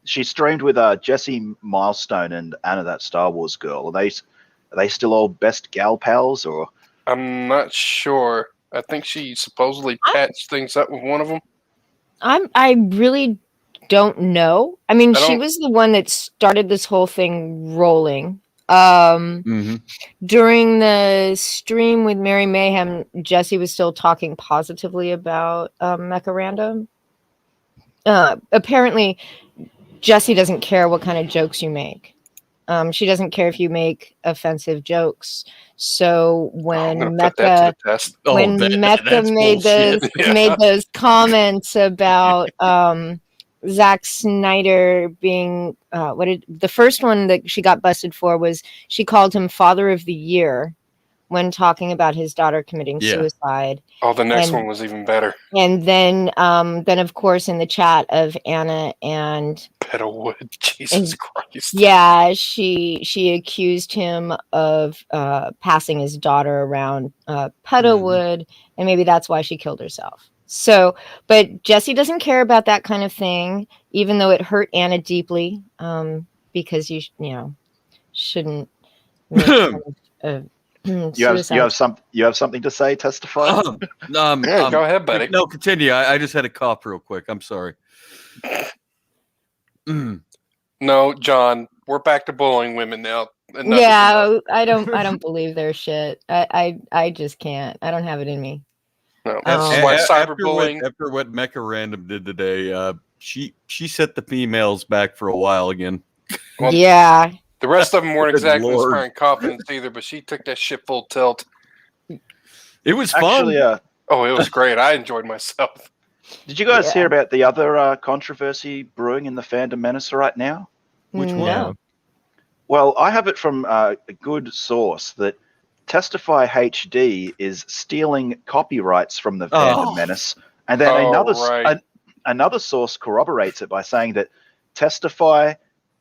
M: she streamed with Jesse Milestone and Anna, that Star Wars girl. Are they still all best gal pals, or?
B: I'm not sure. I think she supposedly patched things up with one of them.
A: I really don't know. I mean, she was the one that started this whole thing rolling. During the stream with Mary Mayhem, Jesse was still talking positively about Mecha Random. Apparently, Jesse doesn't care what kind of jokes you make. She doesn't care if you make offensive jokes. So when Mecha made those comments about Zack Snyder being the first one that she got busted for was she called him Father of the Year when talking about his daughter committing suicide.
B: Oh, the next one was even better.
A: And then of course in the chat of Anna and
B: Petalwood, Jesus Christ.
A: Yeah, she accused him of passing his daughter around Petalwood, and maybe that's why she killed herself. So, but Jesse doesn't care about that kind of thing, even though it hurt Anna deeply, because you know. shouldn't make fun of
M: You have something to say? Testify.
B: Yeah, go ahead, buddy.
N: No, continue. I just had a cough real quick. I'm sorry.
B: No, John, we're back to bullying women now.
A: Yeah, I don't believe their shit. I just can't. I don't have it in me.
B: No, that's why cyberbullying.
N: After what Mecha Random did today, she set the females back for a while again.
B: Well,
A: yeah.
B: The rest of them weren't
N: Good
B: exactly
N: Lord.
B: inspiring confidence either, but she took that shit full tilt.
N: It was fun.
M: Actually,
B: oh, it was great. I enjoyed myself.
M: Did you guys hear about the other controversy brewing in the fandom menace right now?
N: Which one?
M: Well, I have it from a good source that Testify HD is stealing copyrights from the fandom menace, and then another source corroborates it by saying that Testify,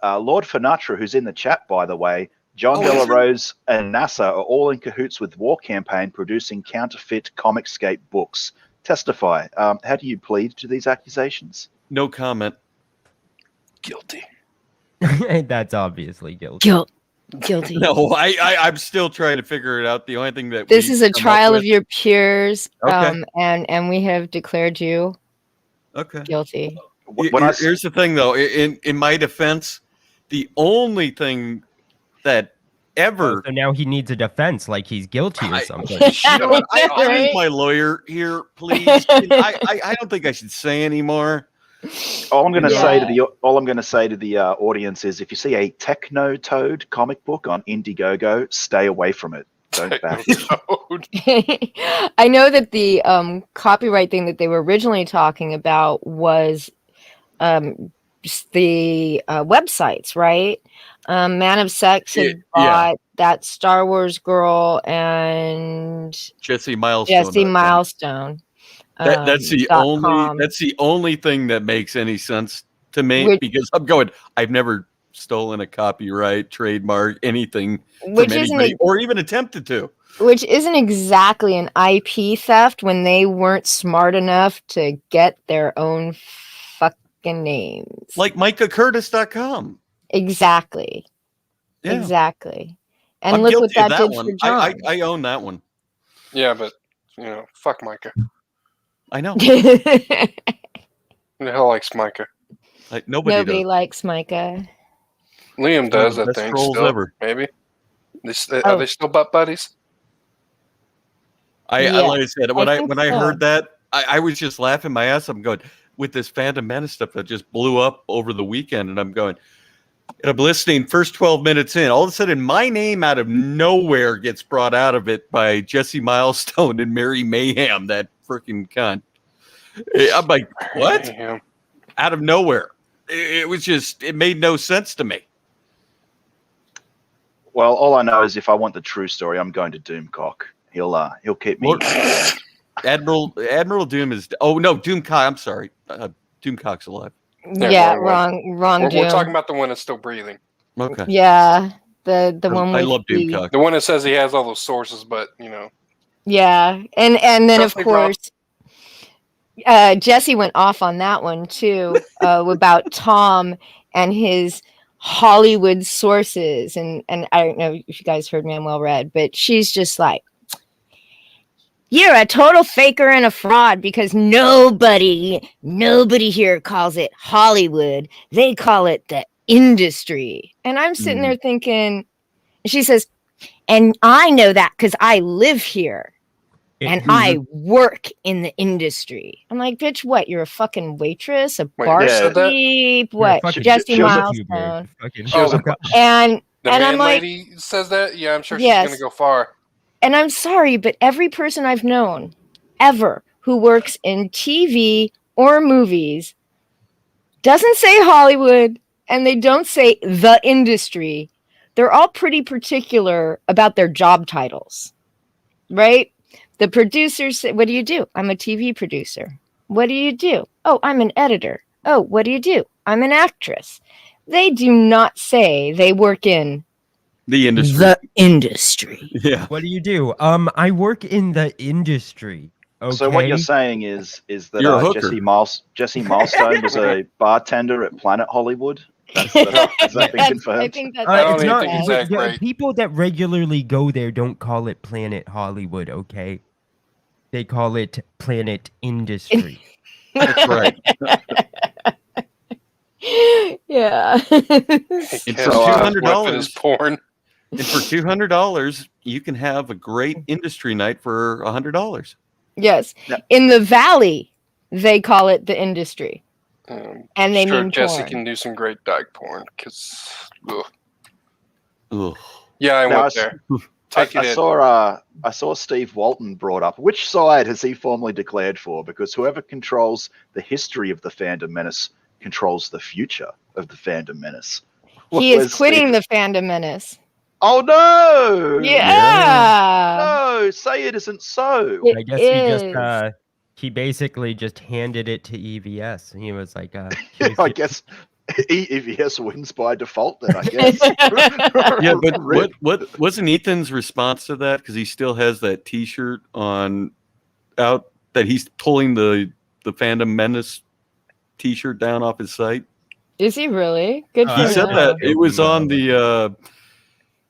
M: Lord Finatra, who's in the chat, by the way, John Delarose and NASA are all in cahoots with War Campaign producing counterfeit Comicscape books. Testify. How do you plead to these accusations?
N: No comment.
B: Guilty.
C: That's obviously guilty.
A: Guilty.
N: No, I'm still trying to figure it out. The only thing that
A: this is a trial of your peers,
N: Okay.
A: and we have declared you guilty.
N: Here's the thing, though. In my defense, the only thing that ever
C: so now he needs a defense, like he's guilty or something.
N: I need my lawyer here, please. I don't think I should say anymore.
M: All I'm going to say to the audience is, if you see a Techno Toad comic book on Indiegogo, stay away from it. Don't back it.
A: I know that the copyright thing that they were originally talking about was just the websites, right? Man of Sex had bought that Star Wars girl and
N: Jesse Milestone. That's the only thing that makes any sense to me, because I'm going, I've never stolen a copyright, trademark, anything from anybody, or even attempted to.
A: Which isn't exactly an IP theft when they weren't smart enough to get their own fucking names.
N: Like MicahCurtis.com.
A: Exactly.
N: Yeah.
A: Exactly. And
N: I'm
A: look what
N: guilty of
A: that did
N: one.
A: for John.
N: I own that one.
B: Yeah, but, fuck Micah.
N: I know.
B: Who the hell likes Micah?
N: Like, nobody does.
A: Likes Micah.
B: Liam does, I think. Still,
N: ever.
B: Maybe. Are they still butt buddies?
N: Like I said, when I heard that, I was just laughing my ass off. I'm going, with this Phantom Menace stuff that just blew up over the weekend, and I'm going, and I'm listening, first 12 minutes in, all of a sudden my name out of nowhere gets brought out of it by Jesse Milestone and Mary Mayhem, that freaking cunt. I'm like, what? Out of nowhere. It was just, it made no sense to me.
M: Well, all I know is if I want the true story, I'm going to Doomcock. He'll keep me.
N: Admiral Doom is, Doomcock, I'm sorry. Doomcock's alive.
A: Yeah, wrong Doom.
B: We're talking about the one that's still breathing.
N: Okay.
A: Yeah, the one
N: I love Doomcock.
B: The one that says he has all those sources, but
A: Yeah, and then of course, Jesse went off on that one too about Tom and his Hollywood sources, and I don't know if you guys heard Manuel Red, but she's just like, you're a total faker and a fraud because nobody here calls it Hollywood. They call it the industry. And I'm sitting there thinking, she says, and I know that because I live here and I work in the industry. I'm like, bitch, what? You're a fucking waitress, a barkeep, what? Jesse Milestone. And I'm like,
B: lady says that? Yeah, I'm sure she's going to go far.
A: And I'm sorry, but every person I've known ever who works in TV or movies doesn't say Hollywood and they don't say the industry. They're all pretty particular about their job titles, right? The producers say, what do you do? I'm a TV producer. What do you do? Oh, I'm an editor. Oh, what do you do? I'm an actress. They do not say they work in
N: the industry.
A: The industry.
N: Yeah.
C: What do you do? I work in the industry. Okay.
M: So what you're saying is that Jesse Milestone was a bartender at Planet Hollywood Has that been confirmed?
A: I think that's
B: I don't even think it's that great.
C: People that regularly go there don't call it Planet Hollywood, okay? They call it Planet Industry.
N: That's right.
A: Yeah.
N: And for $200
B: porn.
N: And for $200, you can have a great industry night for $100.
A: Yes.
M: Yeah.
A: In the Valley, they call it the Industry. And they mean
B: Jesse
A: porn.
B: can do some great dyke porn because,
N: Ugh.
B: yeah, I went there.
M: I saw Steve Walton brought up. Which side has he formally declared for? Because whoever controls the history of the Fandom Menace controls the future of the Fandom Menace.
A: He is quitting the Fandom Menace.
M: Oh no!
A: Yeah.
M: No, say it isn't so.
C: I guess he basically just handed it to EVS. He was like,
M: I guess EVS wins by default then, I guess.
N: Yeah, but what wasn't Ethan's response to that? Because he still has that T-shirt out that he's pulling the Fandom Menace T-shirt down off his site.
A: Is he really? Good for
N: He
A: him.
N: said that it was on the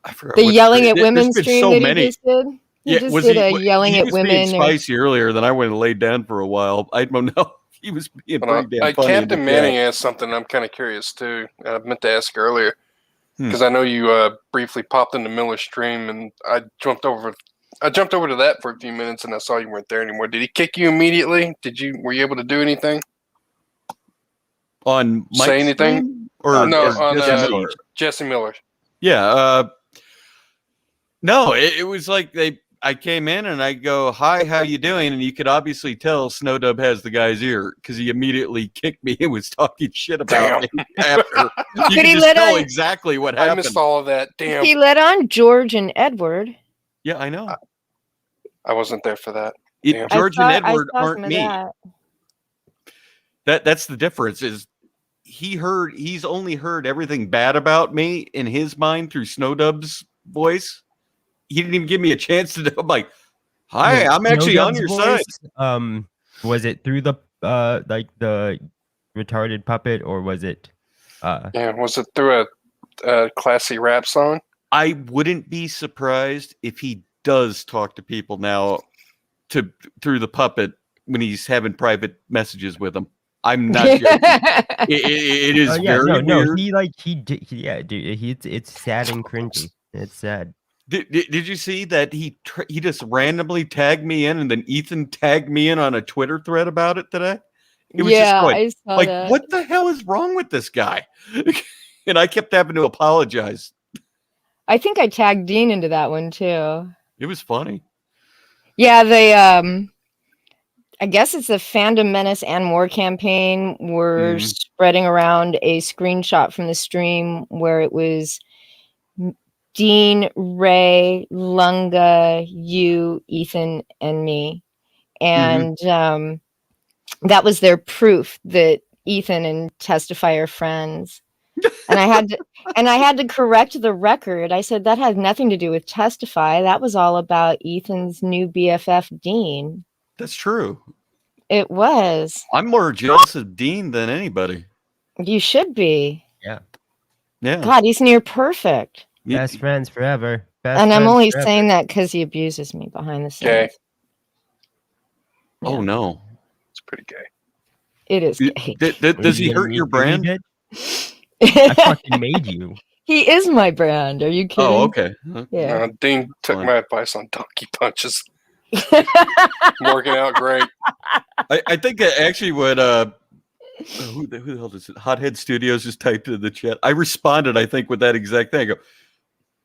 N: I forgot
A: the
N: what
A: yelling at women
N: there's been
A: stream
N: so
A: that
N: many.
A: he just did. He just did a yelling at women.
N: He was being spicy earlier. Then I went and laid down for a while. I don't know. He was being pretty damn funny.
B: Captain Manning asked something. I'm kind of curious too. I meant to ask earlier because I know you briefly popped into Miller's stream, and I jumped over to that for a few minutes, and I saw you weren't there anymore. Did he kick you immediately? Were you able to do anything?
N: On Mike's
B: say anything?
N: Stream? Or
B: no, on Jesse Miller.
N: Yeah. No, it was like I came in and I go, "Hi, how you doing?" And you could obviously tell Snowdub has the guy's ear because he immediately kicked me and was talking shit about me after. You could just tell exactly what happened.
B: I missed all of that. Damn.
A: He let on George and Edward.
N: Yeah, I know.
B: I wasn't there for that.
N: George and Edward aren't me. That's the difference. Is he's only heard everything bad about me in his mind through Snowdub's voice. He didn't even give me a chance to do. I'm like, "Hi, I'm actually on your side."
C: Was it through the like the retarded puppet, or was it?
B: Was it through a classy rap song?
N: I wouldn't be surprised if he does talk to people now through the puppet when he's having private messages with them. I'm not joking. It is very weird.
C: No, dude, it's sad and cringy. It's sad.
N: Did you see that he just randomly tagged me in, and then Ethan tagged me in on a Twitter thread about it today? It was just
A: I saw that.
N: What the hell is wrong with this guy? And I kept having to apologize.
A: I think I tagged Dean into that one too.
N: It was funny.
A: Yeah, they I guess it's the Fandom Menace and More campaign were spreading around a screenshot from the stream where it was Dean, Ray, Lunga, you, Ethan, and me. And that was their proof that Ethan and Testify are friends. And I had to correct the record. I said that had nothing to do with Testify. That was all about Ethan's new BFF, Dean.
N: That's true.
A: It was.
N: I'm more jealous of Dean than anybody.
A: You should be.
C: Yeah.
A: God, he's near perfect.
C: Best friends forever.
A: And I'm only saying that because he abuses me behind the scenes.
B: Gay.
N: Yeah. Oh no,
B: it's pretty gay.
A: It is gay.
N: Does he hurt your brand?
C: I fucking made you.
A: He is my brand. Are you kidding?
N: Oh, okay.
A: Yeah.
B: Dean took my advice on donkey punches. Working out great.
N: I think actually what who the hell is it? Hothead Studios just typed into the chat. I responded, I think, with that exact thing. I go,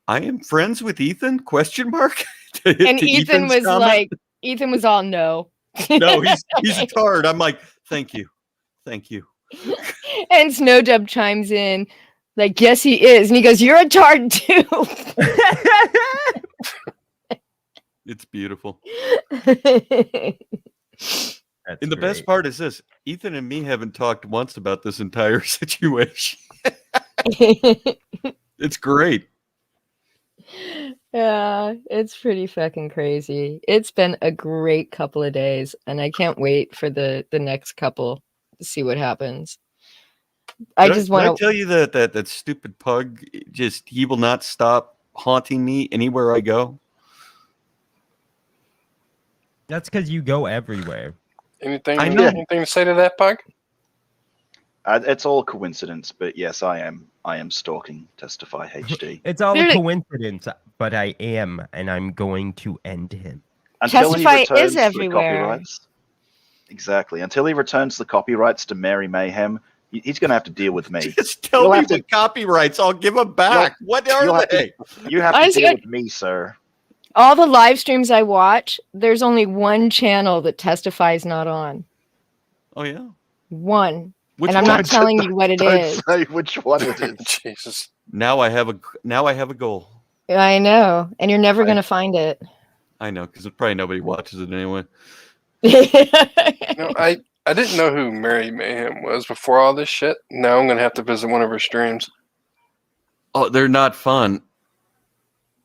N: "I am friends with Ethan? Question mark."
A: And Ethan was like, Ethan was all no.
N: No, he's a tard. I'm like, thank you.
A: And Snowdub chimes in, like, yes, he is. And he goes, "You're a tard too."
N: It's beautiful.
C: That's
N: and the best part is this: Ethan and me haven't talked once about this entire situation. It's great.
A: Yeah, it's pretty fucking crazy. It's been a great couple of days, and I can't wait for the next couple to see what happens. I just want
N: to tell you that stupid pug. He will not stop haunting me anywhere I go.
C: That's because you go everywhere.
B: Anything to say to that, pug?
M: It's all coincidence, but yes, I am stalking Testify HD.
C: It's all a coincidence, but I am, and I'm going to end him.
M: Until
A: Testify
M: he returns
A: is
M: the
A: everywhere.
M: copyrights. Exactly. Until he returns the copyrights to Mary Mayhem, he's going to have to deal with me.
N: Just tell me the copyrights. I'll give them back. What are they?
M: You have to deal with me, sir.
A: All the live streams I watch, there's only one channel that Testify's not on.
N: Oh, yeah?
A: One. And I'm not telling you what it is.
M: Don't say which one it is.
B: Jesus.
N: Now I have a goal.
A: I know. And you're never going to find it.
N: I know, because probably nobody watches it anyway.
B: I didn't know who Mary Mayhem was before all this shit. Now I'm going to have to visit one of her streams.
N: Oh, they're not fun.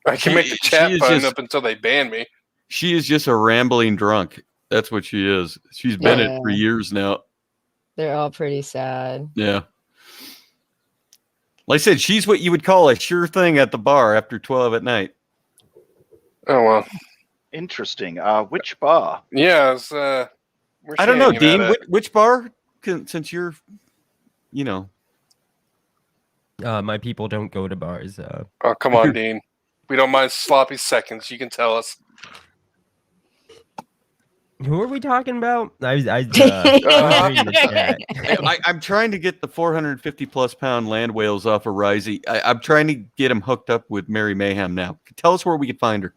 B: I can make the chat fun up until they ban me.
N: She is just a rambling drunk. That's what she is. She's been it for years now.
A: They're all pretty sad.
N: Yeah. Like I said, she's what you would call a sure thing at the bar after 12 at night.
B: Oh, well.
M: Interesting. Which bar?
B: Yeah,
N: I don't know, Dean. Which bar? Since you're,
C: my people don't go to bars.
B: Oh, come on, Dean. We don't mind sloppy seconds. You can tell us.
C: Who are we talking about? I'm
N: trying to get the 450+ pound land whales off of Risey. I'm trying to get him hooked up with Mary Mayhem now. Tell us where we can find her.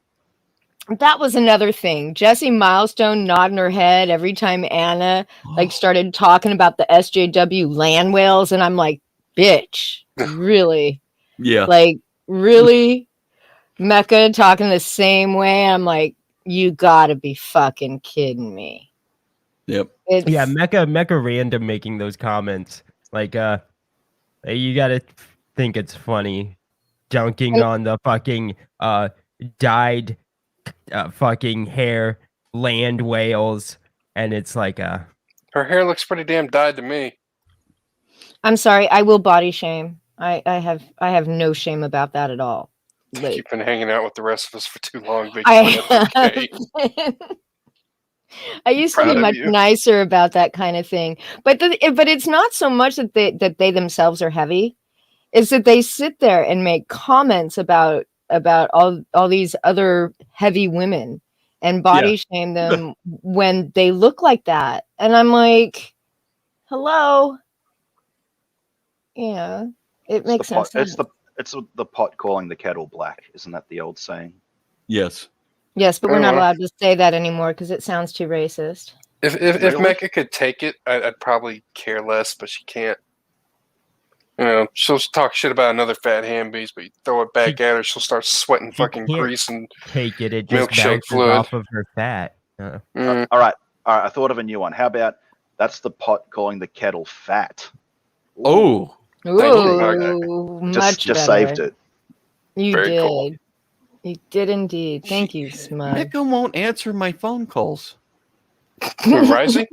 A: That was another thing. Jessie Milestone nodding her head every time Anna started talking about the SJW land whales, and I'm like, bitch, really?
N: Yeah.
A: Like, really? Mecha talking the same way? I'm like, you gotta be fucking kidding me.
N: Yep.
C: Yeah, Mecha random making those comments. Like, you gotta think it's funny. Dunking on the fucking dyed fucking hair land whales, and it's like
B: her hair looks pretty damn dyed to me.
A: I'm sorry, I will body shame. I have no shame about that at all.
B: Like, you've been hanging out with the rest of us for too long, Vicky.
A: I used to be much nicer about that kind of thing, but it's not so much that they themselves are heavy. It's that they sit there and make comments about all these other heavy women and body shame them when they look like that. And I'm like, hello. Yeah, it makes sense.
M: It's the pot calling the kettle black. Isn't that the old saying?
N: Yes.
A: Yes, but we're not allowed to say that anymore because it sounds too racist.
B: If Mecha could take it, I'd probably care less, but she can't. She'll talk shit about another fat ham beast, but you throw it back at her, she'll start sweating fucking grease and
C: take it. It just
B: milkshake
C: bounces
B: fluid
C: off of her fat.
M: All right. I thought of a new one. How about that's the pot calling the kettle fat?
N: Oh,
M: just saved it.
A: You
B: Very
A: did.
B: cool.
A: You did indeed. Thank you, Smug.
N: Mecha won't answer my phone calls.
B: Rising?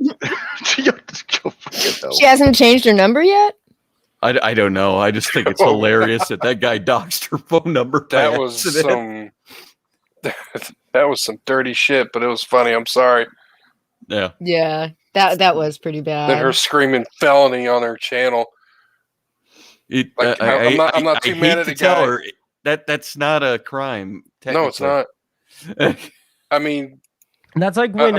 A: She hasn't changed her number yet?
N: I don't know. I just think it's hilarious that guy doxed her phone number.
B: That was some dirty shit, but it was funny. I'm sorry.
N: Yeah.
A: Yeah, that was pretty bad.
B: Then her screaming felony on her channel. I'm not too mad at the guy.
N: Her that's not a crime.
B: No, it's not. I mean,
C: that's like when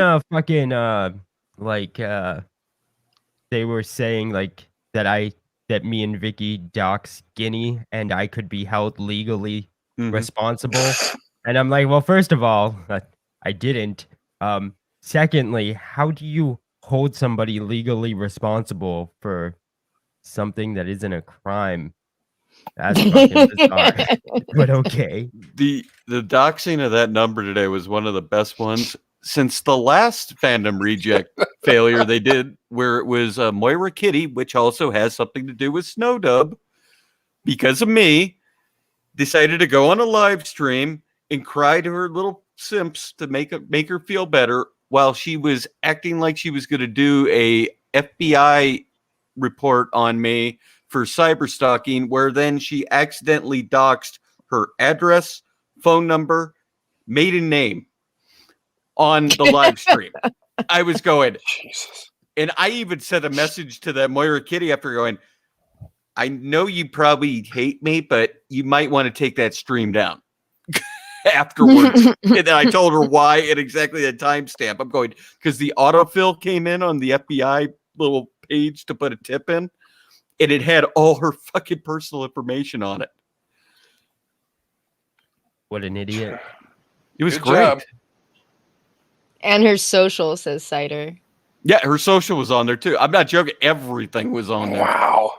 C: they were saying that me and Vicky dox Skinny and I could be held legally responsible. And I'm like, well, first of all, I didn't. Secondly, how do you hold somebody legally responsible for something that isn't a crime? That's fucking bizarre. But okay.
N: The doxing of that number today was one of the best ones since the last fandom reject failure they did, where it was Moira Kitty, which also has something to do with Snowdub, because of me, decided to go on a live stream and cry to her little simps to make her feel better while she was acting like she was going to do a FBI report on me for cyber stalking, where then she accidentally doxed her address, phone number, maiden name on the live stream. I was going,
B: Jesus.
N: And I even sent a message to that Moira Kitty after going, I know you probably hate me, but you might want to take that stream down afterwards. And then I told her why and exactly the timestamp. I'm going, because the autofill came in on the FBI little page to put a tip in, and it had all her fucking personal information on it.
C: What an idiot.
N: It was
B: Good
N: great.
B: job.
A: And her social, says Cider.
N: Yeah, her social was on there too. I'm not joking. Everything was on there.
B: Wow.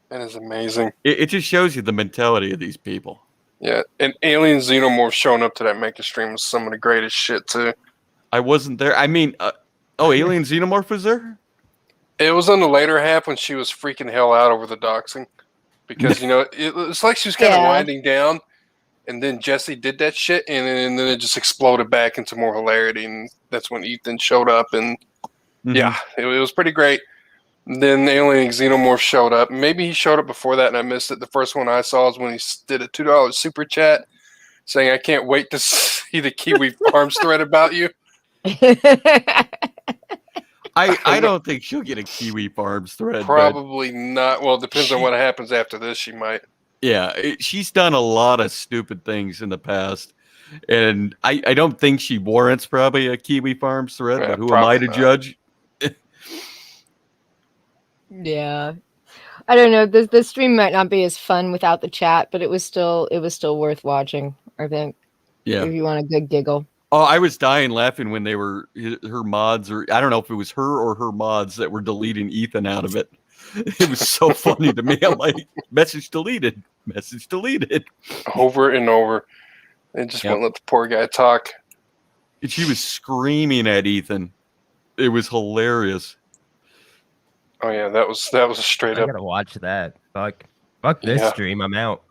B: That is amazing.
N: It just shows you the mentality of these people.
B: Yeah, and Alien Xenomorph showing up to that Mecha stream was some of the greatest shit too.
N: I wasn't there. I mean, Alien Xenomorph was there?
B: It was on the later half when she was freaking hell out over the doxing. Because, it's like she was kind of winding down, and then Jesse did that shit, and then it just exploded back into more hilarity, and that's when Ethan showed up, and it was pretty great. Then Alien Xenomorph showed up. Maybe he showed up before that and I missed it. The first one I saw is when he did a $2 super chat saying, I can't wait to see the Kiwi Farms thread about you.
N: I don't think she'll get a Kiwi Farms thread.
B: Probably not. Well, it depends on what happens after this. She might.
N: Yeah, she's done a lot of stupid things in the past. And I don't think she warrants probably a Kiwi Farms thread, but who am I to judge?
A: Yeah, I don't know. The stream might not be as fun without the chat, but it was still worth watching. I think.
N: Yeah,
A: if you want a good giggle.
N: Oh, I was dying laughing when they were her mods, or I don't know if it was her or her mods that were deleting Ethan out of it. It was so funny to me. I'm like, message deleted,
B: over and over. They just won't let the poor guy talk.
N: And she was screaming at Ethan. It was hilarious.
B: Oh yeah, that was a straight up.
C: I gotta watch that. Fuck this stream. I'm out.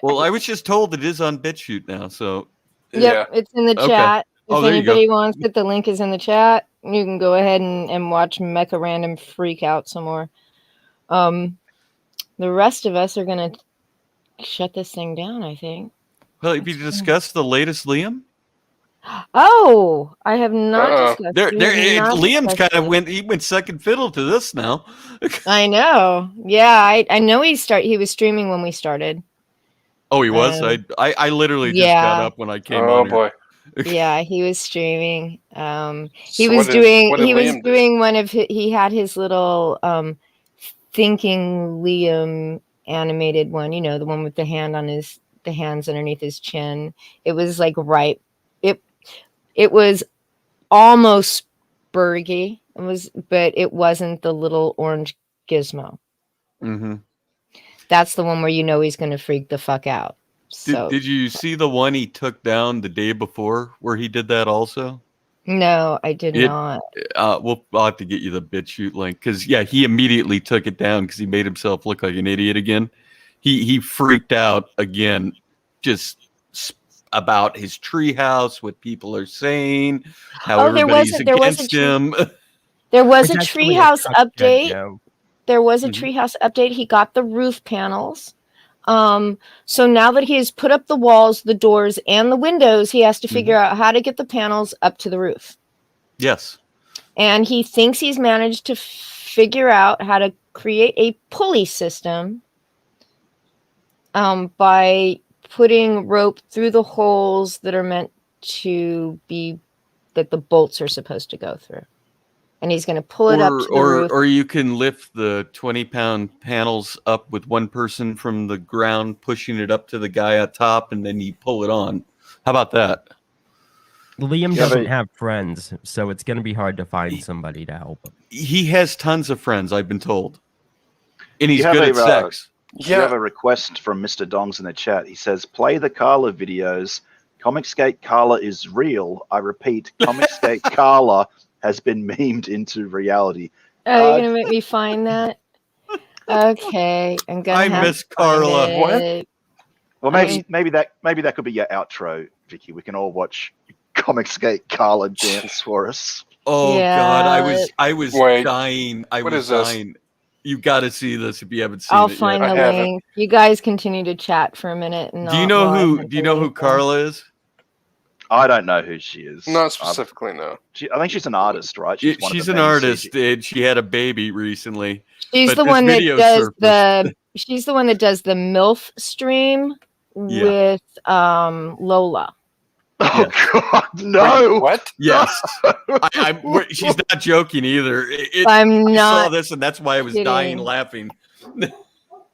N: Well, I was just told it is on BitChute now, so
A: yep, it's in the chat. If
N: there
A: anybody wants it, the link is in the chat. You can go ahead and watch Mecha Random freak out some more. The rest of us are gonna shut this thing down, I think.
N: Well, if you discuss the latest Liam.
A: Oh, I have not discussed.
N: Liam's kind of went second fiddle to this now.
A: I know. Yeah, I know he was streaming when we started.
N: Oh, he was. I literally just got up when I came on.
B: Oh boy.
A: Yeah, he was streaming. He was doing one of he had his little thinking Liam animated one. The one with the hands underneath his chin. It was like It was almost Bergy. But it wasn't the little orange gizmo.
N: Mm-hmm.
A: That's the one where he's going to freak the fuck out. So
N: did you see the one he took down the day before where he did that also?
A: No, I did not.
N: I'll have to get you the BitChute link because he immediately took it down because he made himself look like an idiot again. He freaked out again, just about his treehouse, what people are saying, how everybody's against him.
A: There was a treehouse update. There was a treehouse update. He got the roof panels. So now that he has put up the walls, the doors, and the windows, he has to figure out how to get the panels up to the roof.
N: Yes.
A: And he thinks he's managed to figure out how to create a pulley system by putting rope through the holes that are meant to be that the bolts are supposed to go through. And he's going to pull it up to the roof.
N: Or you can lift the 20-pound panels up with one person from the ground, pushing it up to the guy at top, and then you pull it on. How about that?
C: Liam doesn't have friends, so it's going to be hard to find somebody to help him.
N: He has tons of friends, I've been told. And he's good at sex.
M: You have a request from Mr. Dongs in the chat. He says, play the Carla videos. Comicsgate Carla is real. I repeat, Comicsgate Carla has been memed into reality.
A: Oh, you're going to make me find that? Okay. I
N: miss Carla.
M: What? Well, maybe that could be your outro, Vicky. We can all watch Comicsgate Carla dance for us.
N: Oh God, I was
B: Wait,
N: dying. I
B: what
N: was
B: is this?
N: dying. You got to see this if you haven't seen
A: I'll
N: it
A: find
N: yet.
A: the link. You guys continue to chat for a minute, and
N: Do you know who Carla is?
M: I don't know who she is.
B: Not specifically, no.
M: I think she's an artist, right?
N: She's an artist, and she had a baby recently.
A: She's the one that does the. She's the one that does the MILF stream with Lola.
M: Oh God, no!
B: What?
N: Yes, she's not joking either.
A: I'm not.
N: I saw this, and that's why I was dying
A: kidding.
N: laughing.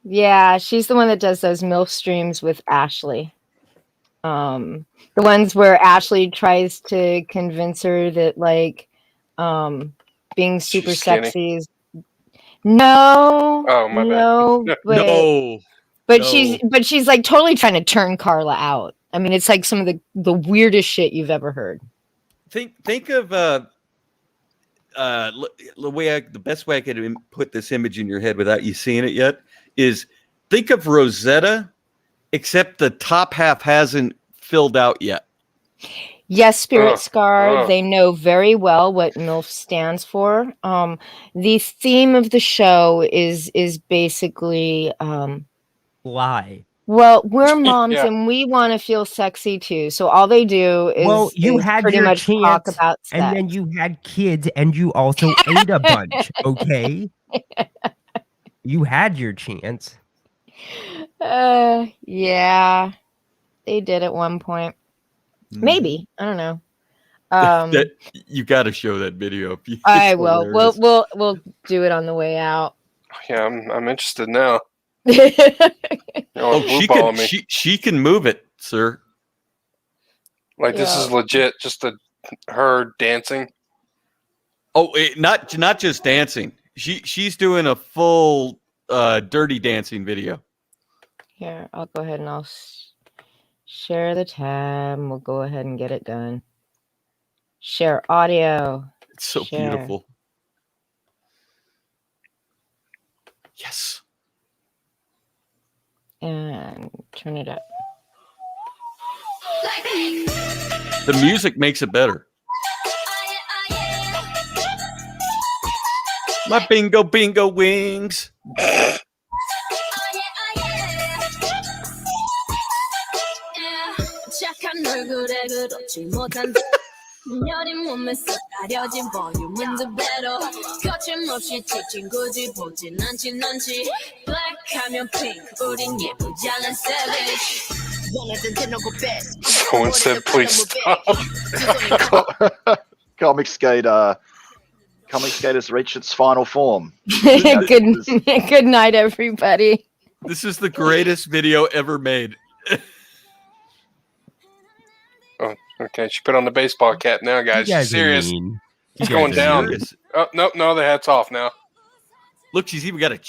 A: Yeah, she's the one that does those MILF streams with Ashley. The ones where Ashley tries to convince her that being super sexy is no.
B: Oh my
A: bad. But she's like totally trying to turn Carla out. I mean, it's like some of the weirdest shit you've ever heard.
N: Think of the best way I could put this image in your head without you seeing it yet is think of Rosetta, except the top half hasn't filled out yet.
A: Yes, Spirit Scar. They know very well what MILF stands for. The theme of the show is basically
C: lie.
A: Well, we're moms and we want to feel sexy too. So all they do is
C: you had
A: pretty
C: your
A: much
C: chance,
A: talk about sex.
C: and then you had kids, and you also ate a bunch. Okay, you had your chance.
A: Yeah, they did at one point. Maybe, I don't know.
N: You got to show that video.
A: I will. We'll do it on the way out.
B: Yeah, I'm interested now.
N: She can move it, sir.
B: Like this is legit, just her dancing.
N: Oh, not just dancing. She's doing a full dirty dancing video.
A: Here, I'll go ahead and I'll share the tab. We'll go ahead and get it done. Share audio.
N: It's so beautiful. Yes.
A: And turn it up.
N: The music makes it better. My bingo wings.
O: 여린 몸에서 가려진 볼륨은 두 배로 거침없이 찍힌 굳이 보진 않지 black하면 pink 우린 예쁘장한 savage
B: Someone said please stop.
M: Comic Skate has reached its final form.
A: Good night, everybody.
N: This is the greatest video ever made.
B: Oh, okay. She put on the baseball cap now, guys. She's serious. She's going down. Oh, no, the hat's off now.
N: Look, she's even got a